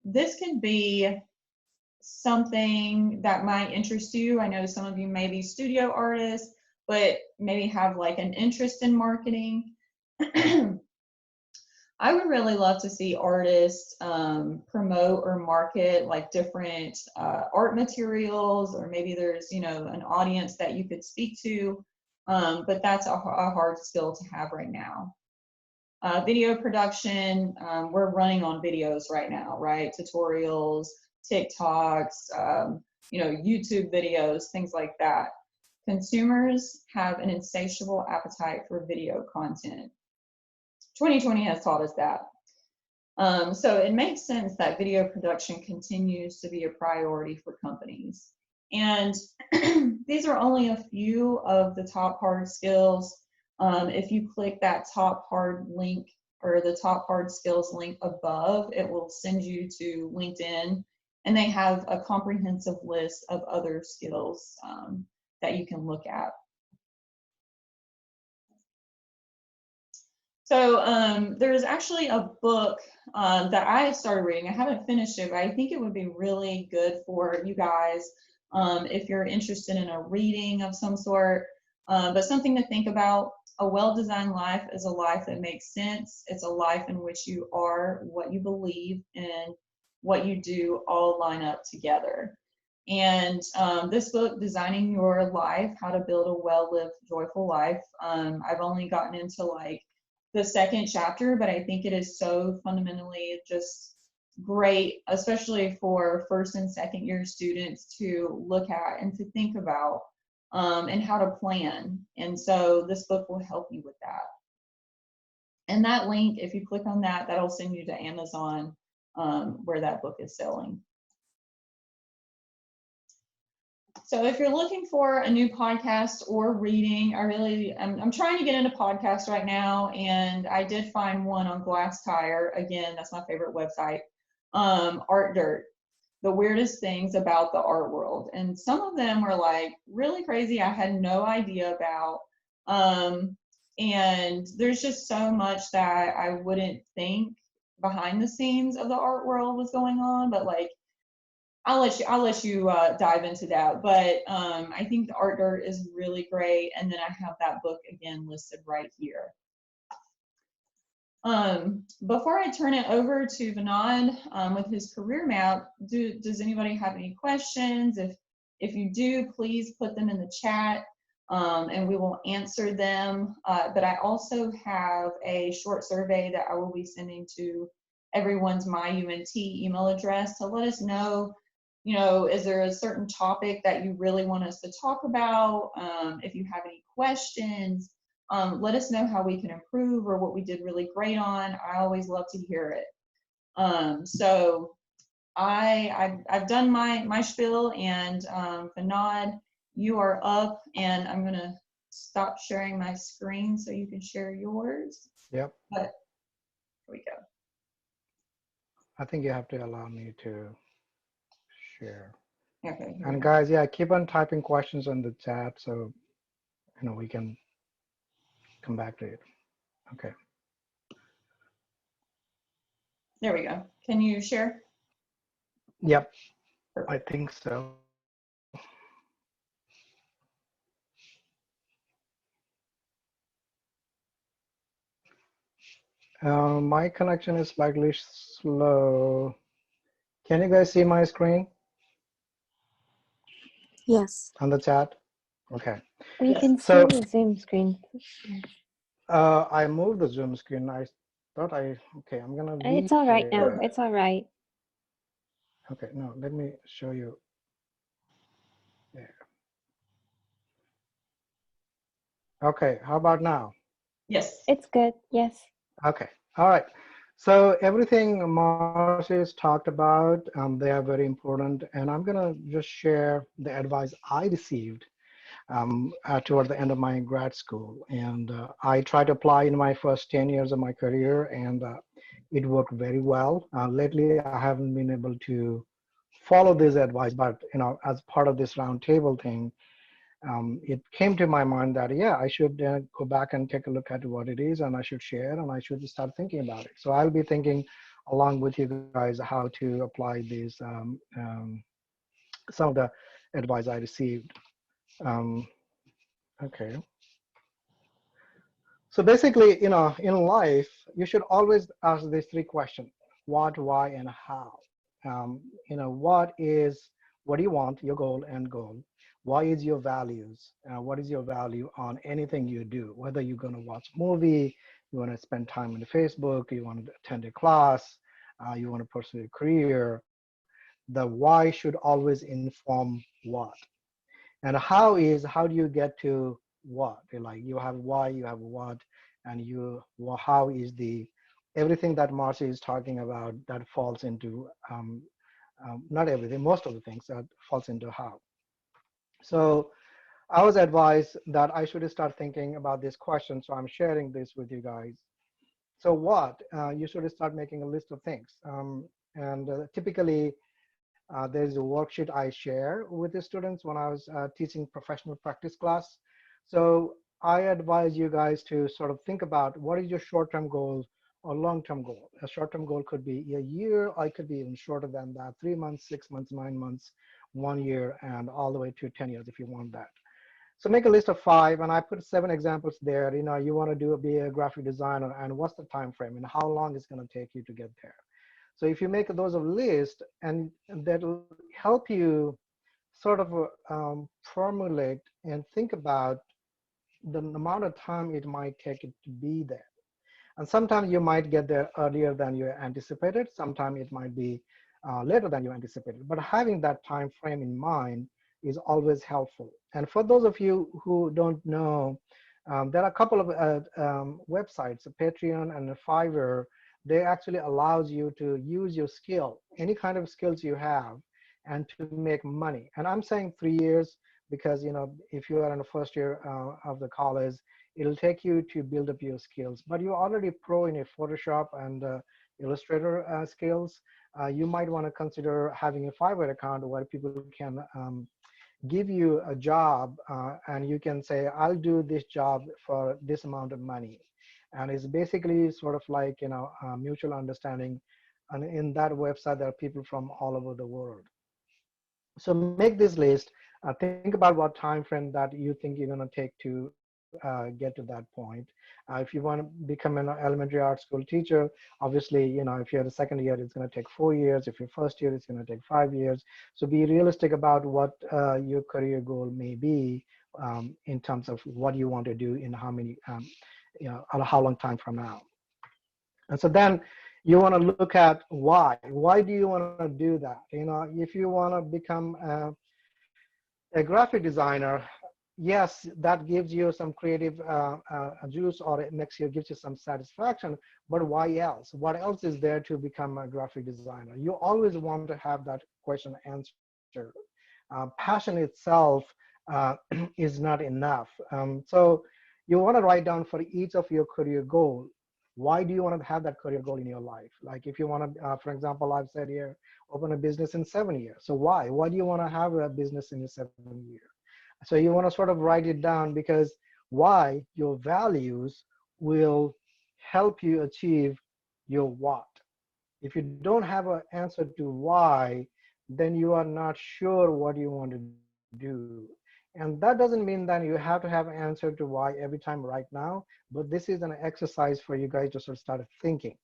this can be something that might interest you. I know some of you may be studio artists, but maybe have like an interest in marketing. I would really love to see artists promote or market like different art materials, or maybe there's an audience that you could speak to, but that's a hard skill to have right now. Video production, we're running on videos right now, right? Tutorials, TikToks, YouTube videos, things like that. Consumers have an insatiable appetite for video content. 2020 has taught us that. So it makes sense that video production continues to be a priority for companies. And these are only a few of the top hard skills. If you click that top hard link, or the top hard skills link above, it will send you to LinkedIn, and they have a comprehensive list of other skills that you can look at. So there's actually a book that I started reading. I haven't finished it, but I think it would be really good for you guys if you're interested in a reading of some sort, but something to think about. A well-designed life is a life that makes sense. It's a life in which you are, what you believe, and what you do all line up together. And this book, Designing Your Life, How to Build a Well-Lived, Joyful Life, I've only gotten into like the second chapter, but I think it is so fundamentally just great, especially for first and second year students to look at and to think about, and how to plan. And so this book will help you with that. And that link, if you click on that, that'll send you to Amazon, where that book is selling. So if you're looking for a new podcast or reading, I'm trying to get into podcasts right now, and I did find one on Glass Tire. Again, that's my favorite website. Art Dirt, the weirdest things about the art world. And some of them were like really crazy. I had no idea about. And there's just so much that I wouldn't think behind the scenes of the art world was going on, but like, I'll let you dive into that. But I think the Art Dirt is really great. And then I have that book again listed right here. Before I turn it over to Vinod with his career map, does anybody have any questions? If you do, please put them in the chat and we will answer them. But I also have a short survey that I will be sending to everyone's MyUNT email address to let us know, you know, is there a certain topic that you really want us to talk about? If you have any questions, let us know how we can improve or what we did really great on. I always love to hear it. So I've done my spiel, and Vinod, you are up, and I'm gonna stop sharing my screen so you can share yours. Yep. But here we go. I think you have to allow me to share. Okay. And guys, yeah, keep on typing questions in the chat so we can come back to it. Okay. There we go. Can you share? Yep. Perfect. I think so. My connection is slightly slow. Can you guys see my screen? Yes. On the chat? Okay. We can So, see the Zoom screen. I moved the Zoom screen. I thought okay, I'm gonna It's all right now. reshare. It's all right. Okay, no, let me show you. There. Okay, how about now? Yes. It's good. Yes. Okay, all right. So everything Marcy has talked about, they are very important. And I'm gonna just share the advice I received toward the end of my grad school. And I tried to apply in my first 10 years of my career, and it worked very well. Lately, I haven't been able to follow this advice, but as part of this roundtable thing, it came to my mind that, yeah, I should go back and take a look at what it is, and I should share, and I should start thinking about it. So I'll be thinking along with you guys how to apply these, some of the advice I received. Okay. So basically, in life, you should always ask these three questions: what, why, and how. What do you want, your goal, end goal? Why is your values? What is your value on anything you do? Whether you're going to watch a movie, you want to spend time on Facebook, you want to attend a class, you want to pursue a career, the why should always inform what. And how do you get to what? Like you have why, you have what, and how is the everything that Marcy is talking about that falls into not everything, most of the things that falls into how. So I was advised that I should start thinking about this question, so I'm sharing this with you guys. So what? You should start making a list of things. And typically, there's a worksheet I share with the students when I was teaching professional practice class. So I advise you guys to sort of think about what is your short-term goal or long-term goal. A short-term goal could be a year, or it could be even shorter than that, 3 months, 6 months, 9 months, 1 year, and all the way to 10 years if you want that. So make a list of 5, and I put 7 examples there. You want to be a graphic designer, and what's the time frame, and how long it's going to take you to get there. So if you make those a list, and that'll help you sort of formulate and think about the amount of time it might take it to be there. And sometimes you might get there earlier than you anticipated. Sometimes it might be later than you anticipated. But having that time frame in mind is always helpful. And for those of you who don't know, there are a couple of websites, Patreon and Fiverr. They actually allows you to use your skill, any kind of skills you have, and to make money. And I'm saying 3 years because if you are in the first year of the college, it'll take you to build up your skills. But you're already pro in a Photoshop and Illustrator skills. You might want to consider having a Fiverr account where people can give you a job and you can say, I'll do this job for this amount of money. And it's basically sort of like, mutual understanding. And in that website, there are people from all over the world. So make this list, think about what time frame that you think you're going to take to get to that point. If you want to become an elementary art school teacher, obviously, if you're the second year, it's going to take 4 years. If you're first year, it's going to take 5 years. So be realistic about what your career goal may be in terms of what you want to do in how many, how long time from now. And so then you want to look at why. Why do you want to do that? If you want to become a graphic designer, yes, that gives you some creative juice, or it makes you, gives you some satisfaction, but why else? What else is there to become a graphic designer? You always want to have that question answered. Passion itself is not enough. So you want to write down for each of your career goal, why do you want to have that career goal in your life? Like if you want to, for example, I've said here, open a business in 7 years. So why? Why do you want to have a business in 7 years? So you want to sort of write it down, because why, your values will help you achieve your what. If you don't have an answer to why, then you are not sure what you want to do. And that doesn't mean that you have to have an answer to why every time right now, but this is an exercise for you guys to sort of start thinking.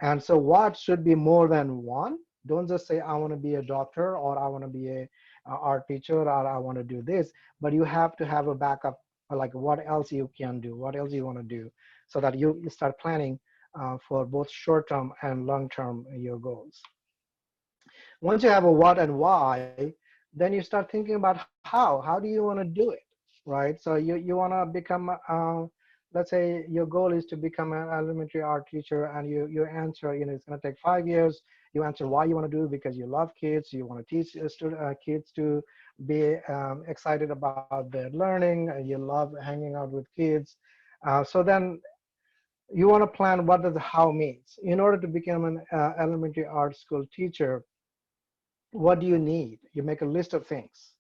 And so what should be more than one. Don't just say, I want to be a doctor, or I want to be a art teacher, or I want to do this, but you have to have a backup, like what else you can do, what else you want to do, so that you start planning for both short-term and long-term your goals. Once you have a what and why, then you start thinking about how do you want to do it, right? So you want to become, let's say your goal is to become an elementary art teacher, and you answer, it's going to take 5 years. You answer why you want to do it, because you love kids, you want to teach kids to be excited about their learning, and you love hanging out with kids. So then you want to plan what does the how means. In order to become an elementary art school teacher, what do you need? You make a list of things.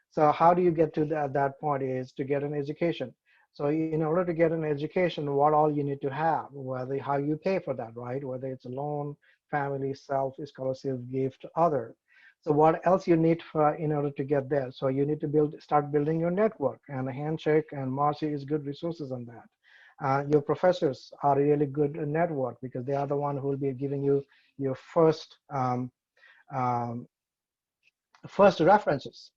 So how do you get to that point is to get an education. So in order to get an education, what all you need to have, whether how you pay for that, right? Whether it's a loan, family, self, scholarship, gift, other. So what else you need for in order to get there? So you need to start building your network, and a handshake, and Marcy is good resources on that. Your professors are a really good network, because they are the one who will be giving you your first references.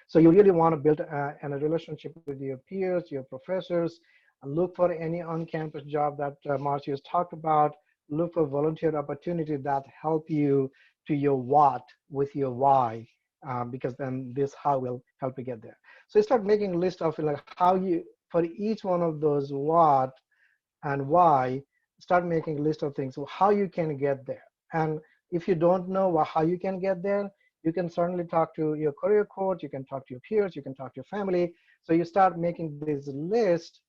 So you really want to build a relationship with your peers, your professors. Look for any on-campus job that Marcy has talked about. Look for volunteer opportunity that help you to your what with your why, because then this how will help you get there. So you start making a list of like how you, for each one of those what and why, start making a list of things, so how you can get there. And if you don't know how you can get there, you can certainly talk to your career coach, you can talk to your peers, you can talk to your family. So you start making this list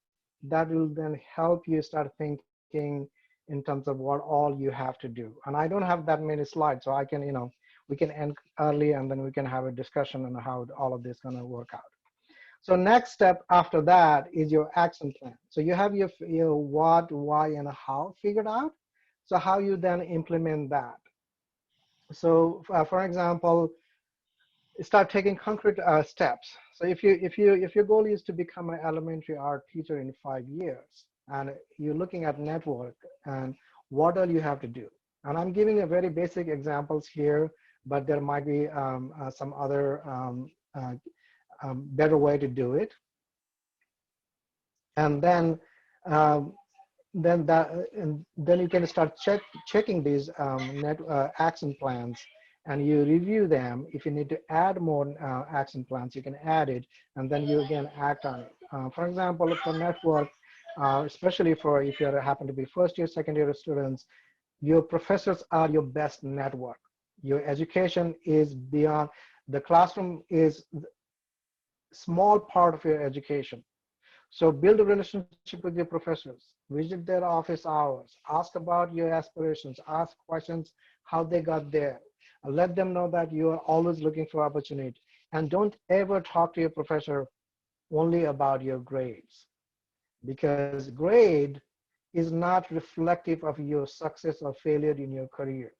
that will then help you start thinking in terms of what all you have to do. And I don't have that many slides, so I can, we can end early, and then we can have a discussion on how all of this is going to work out. So next step after that is your action plan. So you have your what, why, and how figured out. So how you then implement that. So for example, start taking concrete steps. So if your goal is to become an elementary art teacher in 5 years, and you're looking at network and what all you have to do. And I'm giving a very basic examples here, but there might be some other better way to do it. And then then you can start checking these action plans, and you review them. If you need to add more action plans, you can add it, and then you again act on it. For example, for network, especially for if you happen to be first year, second year students, your professors are your best network. Your education is beyond, the classroom is a small part of your education. So build a relationship with your professors, visit their office hours, ask about your aspirations, ask questions, how they got there. Let them know that you are always looking for opportunity. And don't ever talk to your professor only about your grades, because grade is not reflective of your success or failure in your career.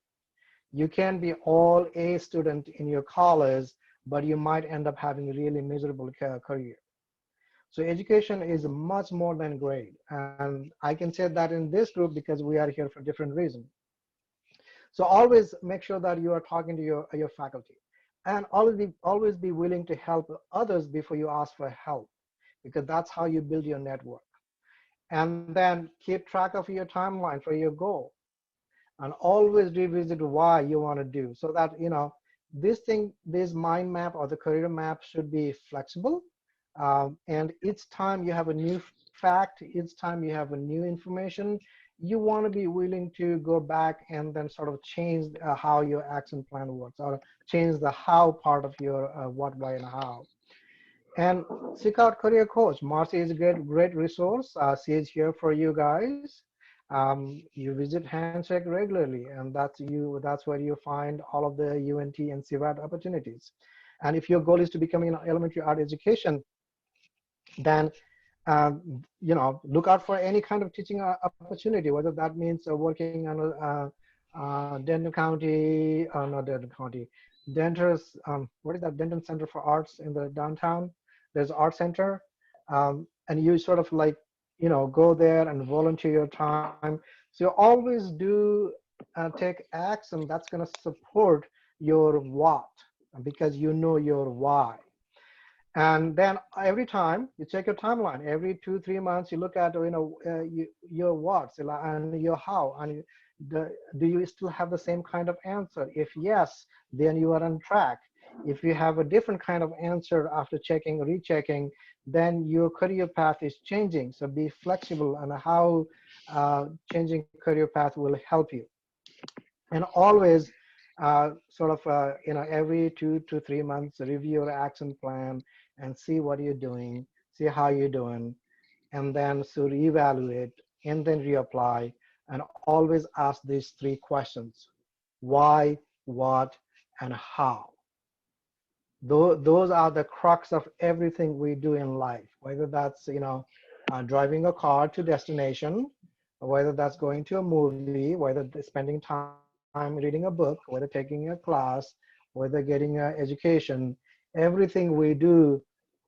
You can be all A student in your college, but you might end up having a really miserable career. So education is much more than grade. And I can say that in this group because we are here for different reasons. So always make sure that you are talking to your faculty, and always be willing to help others before you ask for help, because that's how you build your network. And then keep track of your timeline for your goal, and always revisit why you want to do, so that this mind map or the career map should be flexible. And each time you have a new fact, each time you have a new information, you want to be willing to go back and then sort of change how your action plan works, or change the how part of your what, why, and how. And seek out career coach. Marcy is a great resource. She is here for you guys. You visit Handshake regularly, and that's where you find all of the UNT and CVAD opportunities. And if your goal is to become an elementary art education, then look out for any kind of teaching opportunity, whether that means working on Denton County, not Denton County, Denter's, what is that, Denton Center for Arts in the downtown. There's Art Center, and you sort of like, go there and volunteer your time. So you always do take action that's going to support your what, because you know your why. And then every time you check your timeline, every 2-3 months, you look at your what's and your how, and do you still have the same kind of answer? If yes, then you are on track. If you have a different kind of answer after checking, rechecking, then your career path is changing. So be flexible on how changing career path will help you. And always every 2 to 3 months, review your action plan and see what you're doing, see how you're doing, and then so reevaluate and then reapply, and always ask these 3 questions: why, what, and how. Those are the crux of everything we do in life, whether that's driving a car to destination, whether that's going to a movie, whether spending time reading a book, whether taking a class, whether getting an education. Everything we do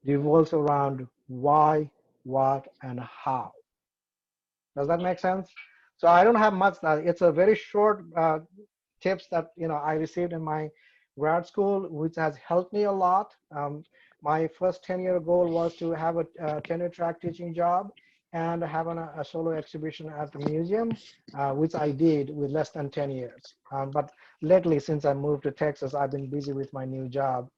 revolves around why, what, and how. Does that make sense? So I don't have much. It's a very short tips that I received in my grad school, which has helped me a lot. My first 10-year goal was to have a tenure track teaching job and have a solo exhibition at the museum, which I did with less than 10 years. But lately, since I moved to Texas, I've been busy with my new job.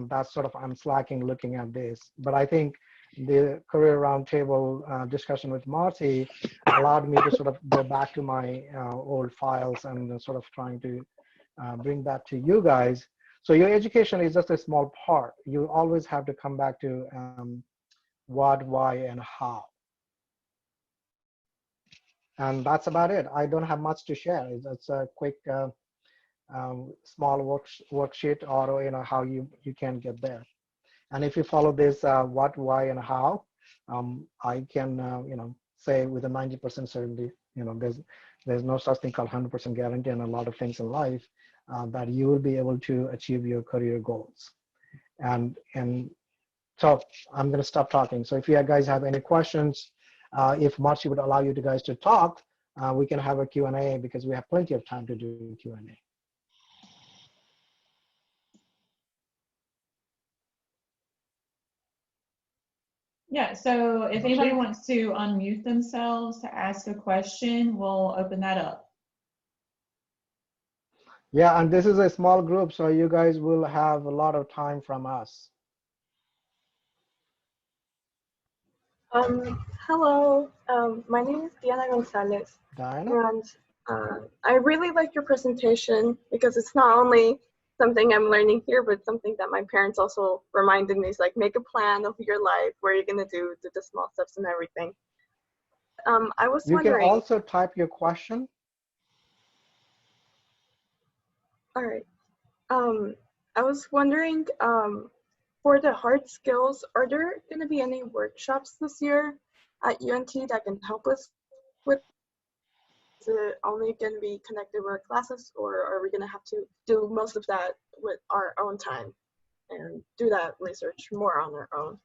That's sort of, I'm slacking looking at this. But I think the career roundtable discussion with Marcy allowed me to sort of go back to my old files and sort of trying to bring that to you guys. So your education is just a small part. You always have to come back to what, why, and how. And that's about it. I don't have much to share. It's a quick, small worksheet, or how you can get there. And if you follow this what, why, and how, I can say with a 90% certainty, there's no such thing called 100% guarantee in a lot of things in life, that you will be able to achieve your career goals. And so I'm going to stop talking. So if you guys have any questions, if Marcy would allow you guys to talk, we can have a Q&A, because we have plenty of time to do Q&A. Yeah, so if anybody wants to unmute themselves to ask a question, we'll open that up. Yeah, and this is a small group, so you guys will have a lot of time from us. Hello, my name is Diana Gonzalez, Diana? and I really like your presentation, because it's not only something I'm learning here, but something that my parents also reminded me. Is like, make a plan of your life, where you're gonna do the small steps and everything. I was wondering. You can also type your question. All right. I was wondering, for the hard skills, are there going to be any workshops this year at UNT that can help us with? Is it only going to be connected with our classes, or are we going to have to do most of that with our own time and do that research more on our own?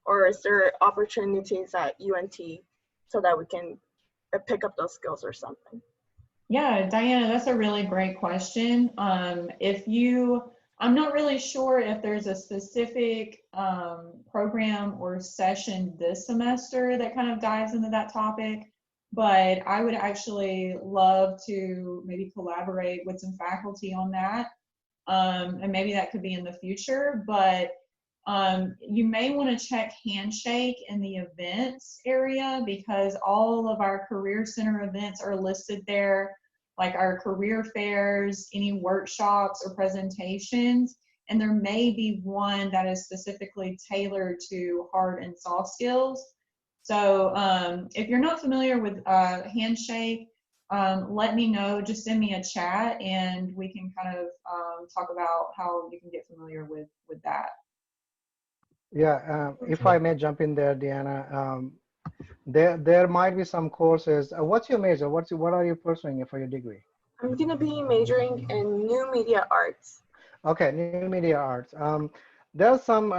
or is there opportunities at UNT so that we can pick up those skills or something? Yeah, Diana, that's a really great question. I'm not really sure if there's a specific program or session this semester that kind of dives into that topic, but I would actually love to maybe collaborate with some faculty on that. And maybe that could be in the future, but you may want to check Handshake in the events area, because all of our Career Center events are listed there, like our career fairs, any workshops or presentations, and there may be one that is specifically tailored to hard and soft skills. So if you're not familiar with Handshake, let me know, just send me a chat and we can kind of talk about how you can get familiar with that. Yeah, if I may jump in there, Deanna, there might be some courses. What's your major? What are you pursuing for your degree? I'm going to be majoring in new media arts. Okay, new media arts. There are some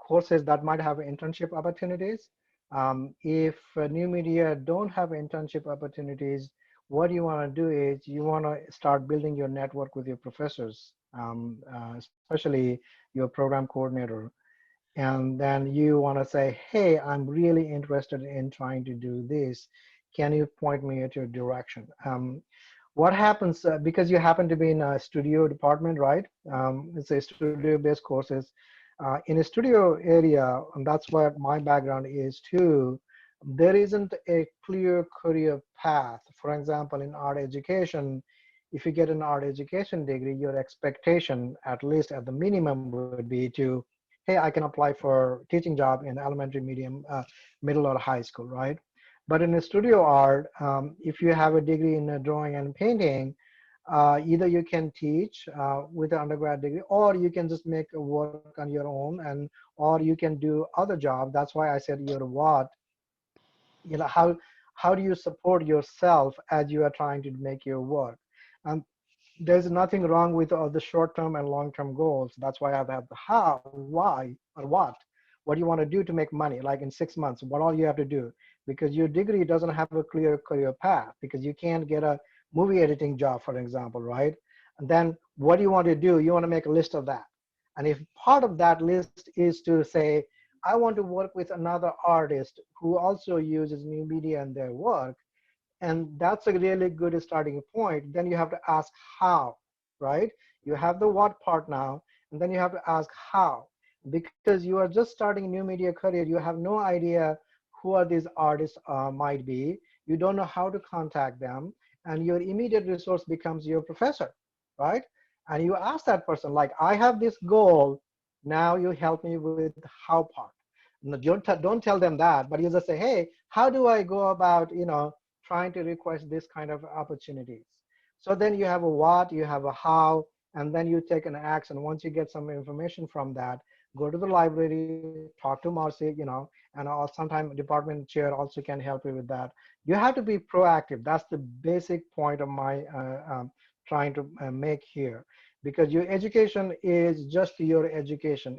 courses that might have internship opportunities. If new media don't have internship opportunities, what you want to do is you want to start building your network with your professors, especially your program coordinator. And then you want to say, hey, I'm really interested in trying to do this. Can you point me at your direction? What happens, because you happen to be in a studio department, right? It's a studio-based courses. In a studio area, and that's what my background is too, there isn't a clear career path. For example, in art education, if you get an art education degree, your expectation, at least at the minimum, would be to, hey, I can apply for teaching job in elementary, medium, middle, or high school, right? But in a studio art, if you have a degree in drawing and painting, either you can teach with an undergrad degree, or you can just make work on your own, and or you can do other jobs. That's why I said your what. You know, how do you support yourself as you are trying to make your work? There's nothing wrong with the short-term and long-term goals. That's why I have the how, why, or what. What do you want to do to make money? Like in 6 months, what all you have to do? Because your degree doesn't have a clear career path, because you can't get a movie editing job, for example, right? And then what do you want to do? You want to make a list of that. And if part of that list is to say, I want to work with another artist who also uses new media in their work, and that's a really good starting point, then you have to ask how, right? You have the what part now, and then you have to ask how. Because you are just starting a new media career, you have no idea who are these artists might be. You don't know how to contact them, and your immediate resource becomes your professor, right? And you ask that person, like, I have this goal, now you help me with the how part. No, don't tell them that, but you just say, hey, how do I go about, trying to request this kind of opportunities? So then you have a what, you have a how, and then you take an action. Once you get some information from that, go to the library, talk to Marcy, and sometimes department chair also can help you with that. You have to be proactive. That's the basic point of my trying to make here, because your education is just your education.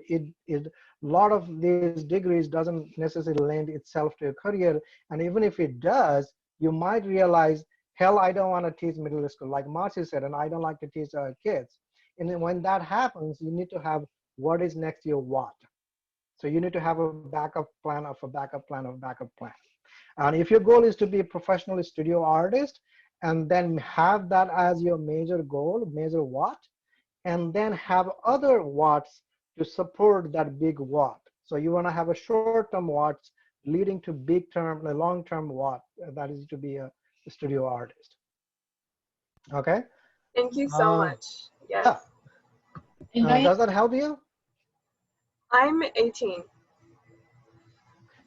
A lot of these degrees doesn't necessarily lend itself to a career, and even if it does, you might realize, hell, I don't want to teach middle school, like Marcy said, and I don't like to teach kids. And then when that happens, you need to have what is next to your what. So you need to have a backup plan of a backup plan of a backup plan. And if your goal is to be a professional studio artist, and then have that as your major goal, major what, and then have other whats to support that big what. So you want to have a short-term whats leading to big term, a long-term what, that is to be a studio artist. Okay. Thank you so much. Yes. Yeah. Does that help you? I'm 18.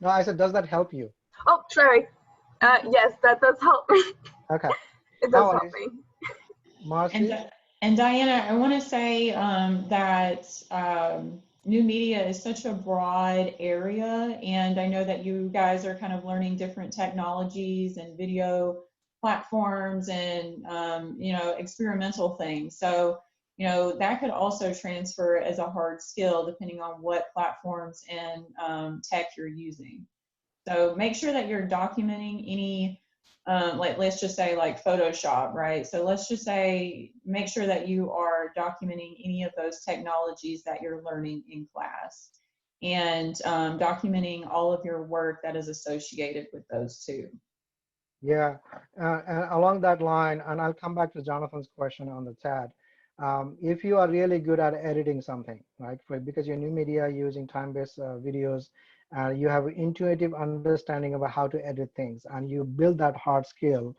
No, I said, does that help you? Oh, sorry. Yes, that does help me. Okay. It does help me. Marcy? And Diana, I want to say that new media is such a broad area, and I know that you guys are kind of learning different technologies and video platforms and experimental things. So you know, that could also transfer as a hard skill depending on what platforms and tech you're using. So make sure that you're documenting any, like let's just say like Photoshop, right? So let's just say, make sure that you are documenting any of those technologies that you're learning in class, and documenting all of your work that is associated with those too. Yeah, and along that line, and I'll come back to Jonathan's question on the chat. If you are really good at editing something, right, because you're new media using time-based videos, you have intuitive understanding about how to edit things, and you build that hard skill,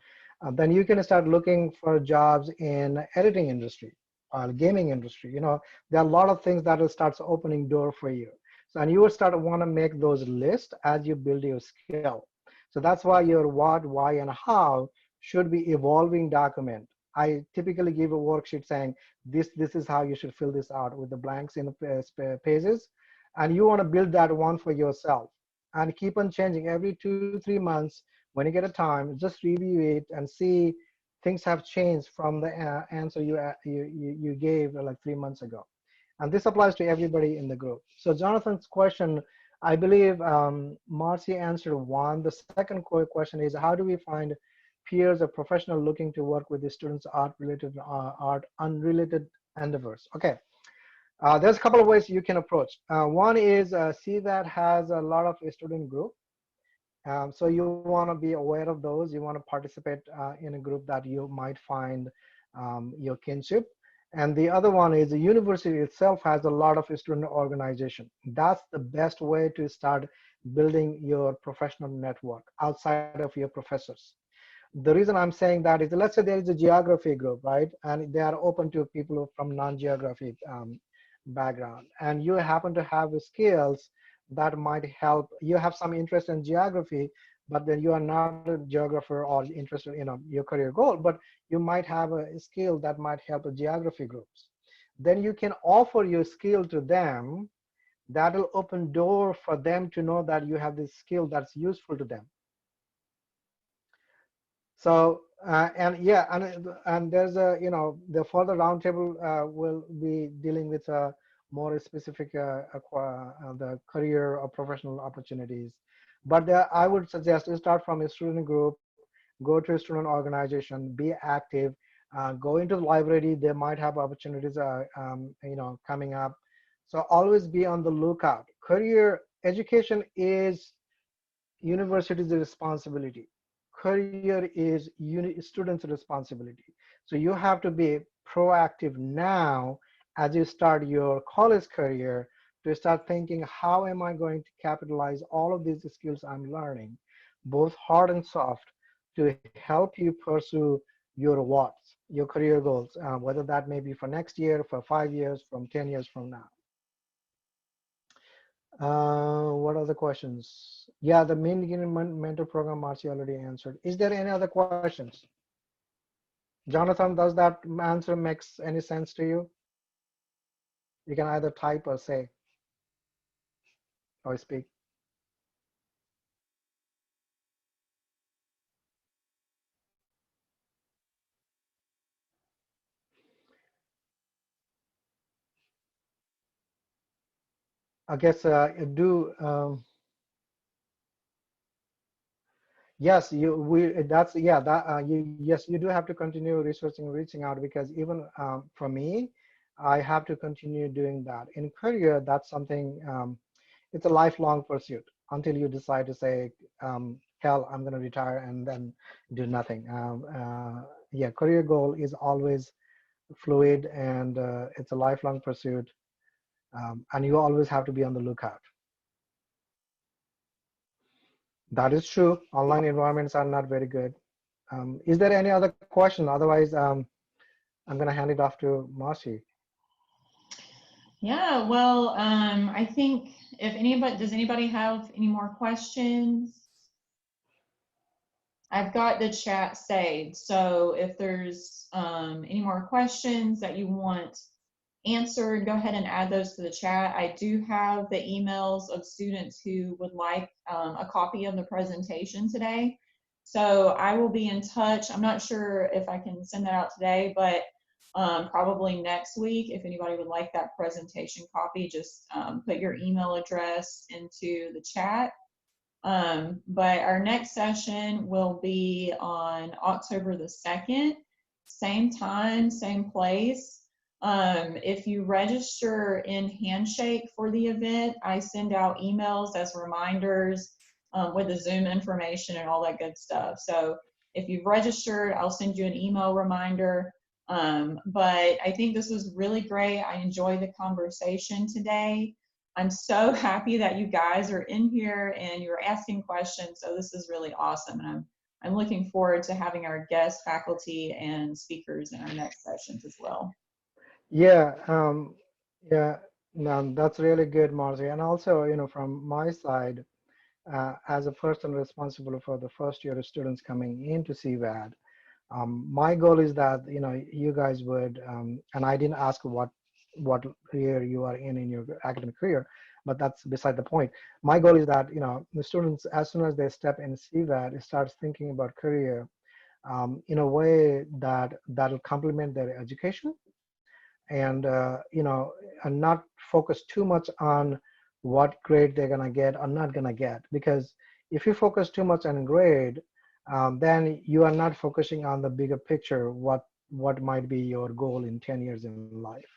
then you can start looking for jobs in editing industry or gaming industry. You know, there are a lot of things that will start opening door for you. So, and you will start to want to make those lists as you build your skill. So that's why your what, why, and how should be evolving document. I typically give a worksheet saying this is how you should fill this out with the blanks in the pages, and you want to build that one for yourself and keep on changing every 2-3 months. When you get a time, just review it and see things have changed from the answer you gave like 3 months ago. And this applies to everybody in the group. So Jonathan's question, I believe Marcy answered one. The second question is, how do we find peers or professionals looking to work with the students' art-related, art unrelated endeavors? Okay, there's a couple of ways you can approach. One is CVAD has a lot of student group. So you want to be aware of those. You want to participate in a group that you might find your kinship. And the other one is the university itself has a lot of student organization. That's the best way to start building your professional network outside of your professors. The reason I'm saying that is, let's say there is a geography group, right? And they are open to people from non-geography background. And you happen to have skills that might help. You have some interest in geography, but then you are not a geographer or interested in your career goal, but you might have a skill that might help the geography groups. Then you can offer your skill to them. That'll open door for them to know that you have this skill that's useful to them. So, and yeah, and there's a, the further roundtable will be dealing with more specific the career or professional opportunities. But I would suggest to start from a student group, go to a student organization, be active, go into the library. They might have opportunities, coming up. So always be on the lookout. Career education is university's responsibility. Career is students' responsibility. So you have to be proactive now as you start your college career to start thinking, how am I going to capitalize all of these skills I'm learning, both hard and soft, to help you pursue your what's, your career goals, whether that may be for next year, for 5 years, from 10 years from now. What other questions? Yeah, the main mentor program, Marcy already answered. Is there any other questions? Jonathan, does that answer makes any sense to you? You can either type or say or speak. I guess yes, yes, you do have to continue researching, reaching out, because even for me, I have to continue doing that. In career, that's something, it's a lifelong pursuit until you decide to say, hell, I'm going to retire and then do nothing. Yeah, career goal is always fluid, and it's a lifelong pursuit, and you always have to be on the lookout. That is true. Online environments are not very good. Is there any other question? Otherwise, I'm going to hand it off to Marcy. Yeah, well, I think does anybody have any more questions? I've got the chat saved, so if there's any more questions that you want answered, go ahead and add those to the chat. I do have the emails of students who would like a copy of the presentation today. So I will be in touch. I'm not sure if I can send that out today, but probably next week. If anybody would like that presentation copy, just put your email address into the chat. But our next session will be on October the 2nd, same time, same place. If you register in Handshake for the event, I send out emails as reminders with the Zoom information and all that good stuff. So if you've registered, I'll send you an email reminder. But I think this was really great. I enjoyed the conversation today. I'm so happy that you guys are in here and you're asking questions. So this is really awesome. And I'm looking forward to having our guest faculty and speakers in our next sessions as well. Yeah, no, that's really good, Marcy. And also, from my side, as a person responsible for the first year of students coming into CVAD, my goal is that, you guys would, and I didn't ask what year you are in your academic career, but that's beside the point. My goal is that, the students, as soon as they step in CVAD, it starts thinking about career in a way that'll complement their education, and and not focus too much on what grade they're gonna get or not gonna get. Because if you focus too much on grade, then you are not focusing on the bigger picture, what might be your goal in 10 years in life.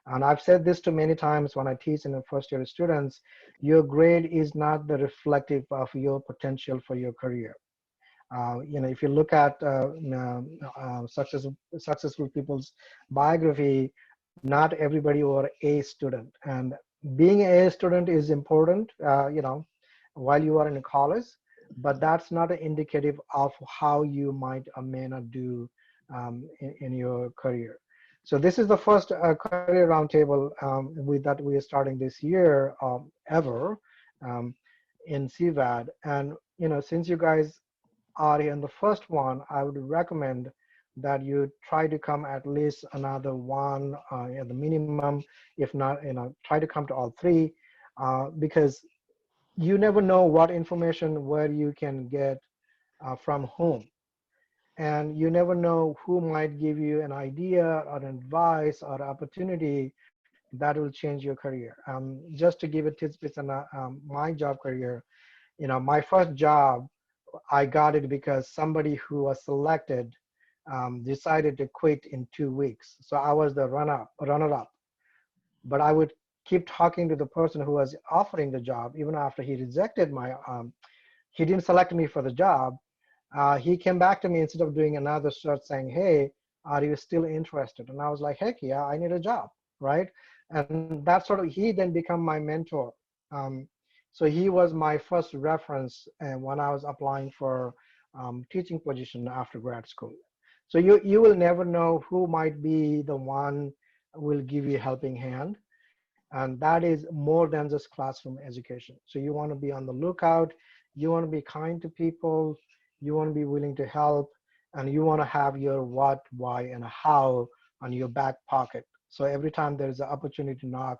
And I've said this to many times when I teach in the first year students, your grade is not the reflective of your potential for your career. If you look at successful people's biography, not everybody were A student. And being a student is important, while you are in college, but that's not an indicative of how you might or may not do in your career. So this is the first career roundtable that we are starting this year ever in CVAD. And since you guys are in the first one, I would recommend that you try to come at least another one at the minimum. If not, try to come to all three, because you never know what information where you can get from whom. And you never know who might give you an idea or an advice or opportunity that will change your career. Just to give a tidbit on my job career, my first job, I got it because somebody who was selected decided to quit in 2 weeks. So I was the runner-up. But I would keep talking to the person who was offering the job, even after he rejected he didn't select me for the job. He came back to me instead of doing another search saying, hey, are you still interested? And I was like, heck yeah, I need a job, right? And that he then became my mentor. So he was my first reference when I was applying for teaching position after grad school. So you will never know who might be the one who will give you a helping hand. And that is more than just classroom education. So you want to be on the lookout. You want to be kind to people. You want to be willing to help. And you want to have your what, why, and how on your back pocket. So every time there's an opportunity to knock,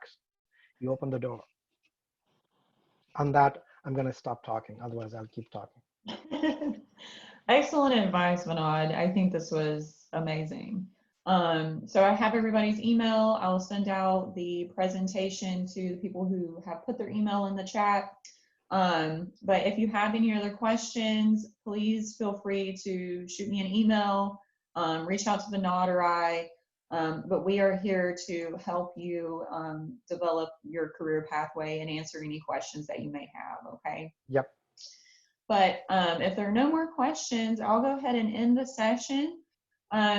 you open the door. On that, I'm going to stop talking. Otherwise, I'll keep talking. Excellent advice, Binod. I think this was amazing. So I have everybody's email. I'll send out the presentation to the people who have put their email in the chat. But if you have any other questions, please feel free to shoot me an email, reach out to Binod or I. But we are here to help you develop your career pathway and answer any questions that you may have, okay? Yep. But if there are no more questions, I'll go ahead and end the session.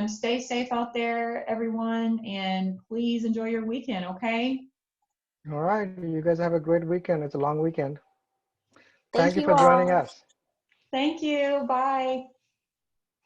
Stay safe out there, everyone, and please enjoy your weekend, okay? All right. You guys have a great weekend. It's a long weekend. Thank you you for joining all. us. Thank you. Bye.